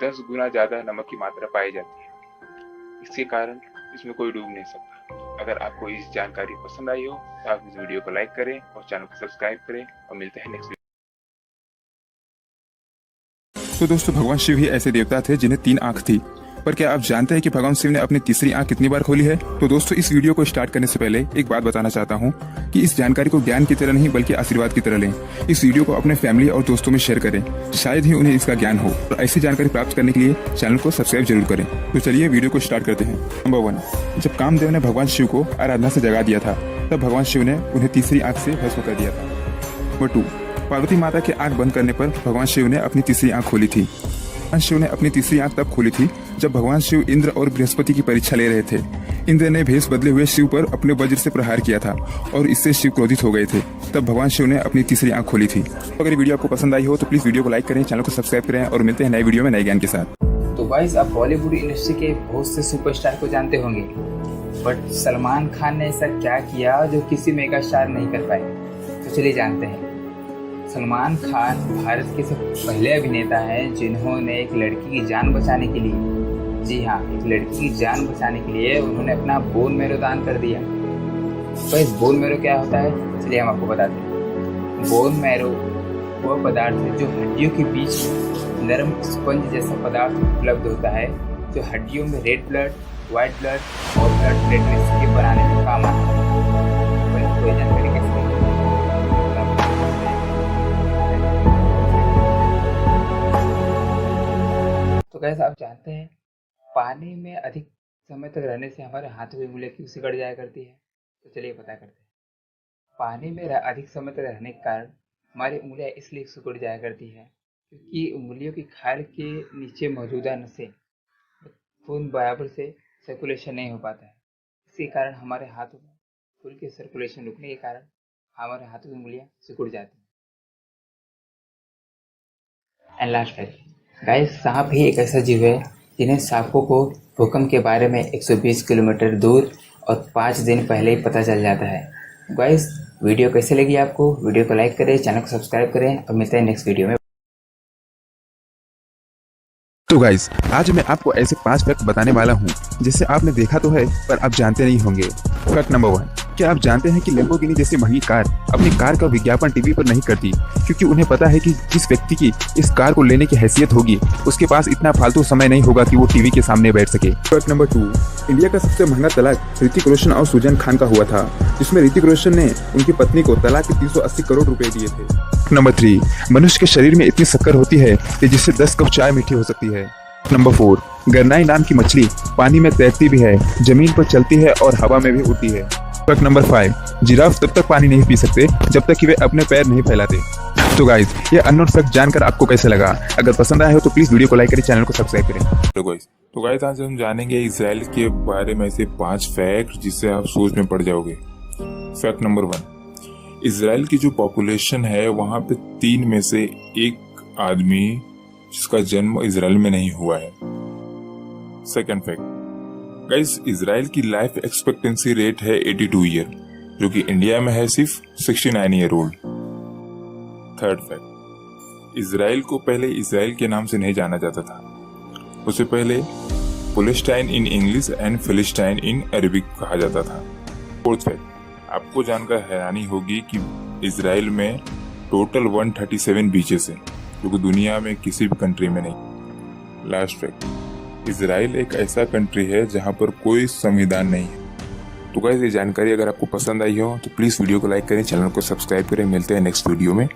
10 गुना ज्यादा नमक की मात्रा पाई जाती है। इसके कारण इसमें कोई डूब नहीं सकता। अगर आपको इस जानकारी पसंद आई हो तो आप इस वीडियो को लाइक करें और चैनल को सब्सक्राइब करें और मिलते हैं नेक्स्ट तो दोस्तों भगवान शिव ही ऐसे देवता थे जिन्हें 3 आंख थी। पर क्या आप जानते हैं कि भगवान शिव ने अपनी तीसरी आंख कितनी बार खोली है? तो दोस्तों इस वीडियो को स्टार्ट करने से पहले एक बात बताना चाहता हूँ कि इस जानकारी को ज्ञान की तरह नहीं बल्कि आशीर्वाद की तरह लें। इस वीडियो को अपने फैमिली और दोस्तों में शेयर करें, शायद ही उन्हें इसका ज्ञान हो। और ऐसी जानकारी प्राप्त करने के लिए चैनल को सब्सक्राइब जरूर करें। तो चलिए वीडियो को स्टार्ट करते हैं। नंबर 1, जब कामदेव ने भगवान शिव को आराधना से जगा दिया था तब भगवान शिव ने उन्हें तीसरी आंख से भस्म कर दिया था। नंबर 2, पार्वती माता की आंख बंद करने पर भगवान शिव ने अपनी तीसरी आंख खोली थी। भगवान शिव ने अपनी तीसरी आंख तब खोली थी जब भगवान शिव इंद्र और बृहस्पति की परीक्षा ले रहे थे। इंद्र ने भेष बदले हुए शिव पर अपने वज्र से प्रहार किया था और इससे शिव क्रोधित हो गए थे। तब भगवान शिव ने अपनी तीसरी आंख खोली थी। तो अगर वीडियो आपको पसंद आई हो तो प्लीज वीडियो को लाइक करें, चैनल को सब्सक्राइब करें और मिलते हैं नए वीडियो में नए ज्ञान के साथ। तो गाइस, आप बॉलीवुड इंडस्ट्री के बहुत से सुपरस्टार को जानते होंगे, बट सलमान खान ने ऐसा क्या किया जो किसी मेगा स्टार नहीं कर पाए? तो चलिए जानते हैं। सलमान खान भारत के सब पहले अभिनेता हैं जिन्होंने एक लड़की की जान बचाने के लिए, जी हाँ, एक लड़की की जान बचाने के लिए उन्होंने अपना बोन मैरो दान कर दिया। तो इस बोन मैरो क्या होता है, चलिए हम आपको बताते हैं। बोन मैरो वह पदार्थ है जो हड्डियों के बीच नरम स्पंज जैसा पदार्थ उपलब्ध होता है, जो हड्डियों में रेड ब्लड, व्हाइट ब्लड और ब्लड प्लेटलेट्स के बनाने में काम आता है। कोई जानकारी कैसे? तो कैसे आप जानते हैं पानी में अधिक समय तक रहने से हमारे हाथों की उंगलियां क्यों सिकुड़ जाया करती है? तो चलिए पता करते हैं। पानी में अधिक समय तक रहने के कारण हमारी उंगलियां इसलिए सिकुड़ जाया करती है क्योंकि उंगलियों की खाल के नीचे मौजूदा नसें खून बराबर से सर्कुलेशन नहीं हो पाता है। इसी कारण हमारे हाथों में खून के सर्कुलेशन रुकने के कारण हमारे हाथों की उंगलियां सिकुड़ जाती हैं। एंड लास्ट फैक्ट गाइस, सांप ही एक ऐसा जीव है जिन्हें सांपों को भूकंप के बारे में 120 किलोमीटर दूर और 5 दिन पहले ही पता चल जाता है। गाइस, वीडियो कैसे लगी आपको? वीडियो को लाइक करें, चैनल को सब्सक्राइब करें और मिलते हैं नेक्स्ट वीडियो में। तो गाइस, आज मैं आपको ऐसे 5 फैक्ट बताने वाला हूँ जिसे आपने देखा तो है पर आप जानते नहीं होंगे। फैक्ट नंबर 1, क्या आप जानते हैं कि लैम्बोर्गिनी जैसी महंगी कार अपनी कार का विज्ञापन टीवी पर नहीं करती क्योंकि उन्हें पता है कि जिस व्यक्ति की इस कार को लेने की हैसियत होगी उसके पास इतना फालतू समय नहीं होगा कि वो टीवी के सामने बैठ सके। फैक्ट नंबर 2, इंडिया का सबसे महंगा तलाक ऋतिक रोशन और सुजैन खान का हुआ था, जिसमें ऋतिक रोशन ने उनकी पत्नी को तलाक के 380 करोड़ रुपए दिए थे। नंबर 3, मनुष्य के शरीर में इतनी शक्कर होती है कि जिससे 10 कप चाय मीठी हो सकती है। नंबर 4, गरनाई नाम की मछली पानी में तैरती भी है, जमीन पर चलती है और हवा में भी उड़ती है। फैक्ट नंबर 5, जिराफ तब तक पानी नहीं पी सकते जब तक कि वे अपने पैर नहीं फैलाते। तो गाइस, ये अननोन फैक्ट जानकर आपको कैसे लगा? अगर पसंद आया हो तो प्लीज वीडियो को लाइक करें, चैनल को सब्सक्राइब करें। तो गाइस, आज हम जानेंगे इजराइल के बारे में ऐसे 5 फैक्ट जिससे आप सोच में पड़ जाओगे। फैक्ट नंबर 1, इजराइल की जो पॉपुलेशन है वहाँ पे 3 में से 1 आदमी जिसका जन्म इजराइल में नहीं हुआ है। सेकंड फैक्ट, गाइस, इजराइल की लाइफ एक्सपेक्टेंसी रेट है 82 ईयर, जो कि इंडिया में है सिर्फ 69 year old. Third fact, Israel को पहले इजराइल के नाम से नहीं जाना जाता था, उसे पहले Palestine in English and Philistine in Arabic कहा जाता था। फोर्थ फैक्ट, आपको जानकर हैरानी होगी कि इजराइल में टोटल 137 बीचेस हैं, जो कि दुनिया में किसी भी कंट्री में नहीं। लास्ट फैक्ट, इजराइल एक ऐसा कंट्री है जहां पर कोई संविधान नहीं है। तो गाइस, ये जानकारी अगर आपको पसंद आई हो तो प्लीज वीडियो को लाइक करें, चैनल को सब्सक्राइब करें। मिलते हैं नेक्स्ट वीडियो में।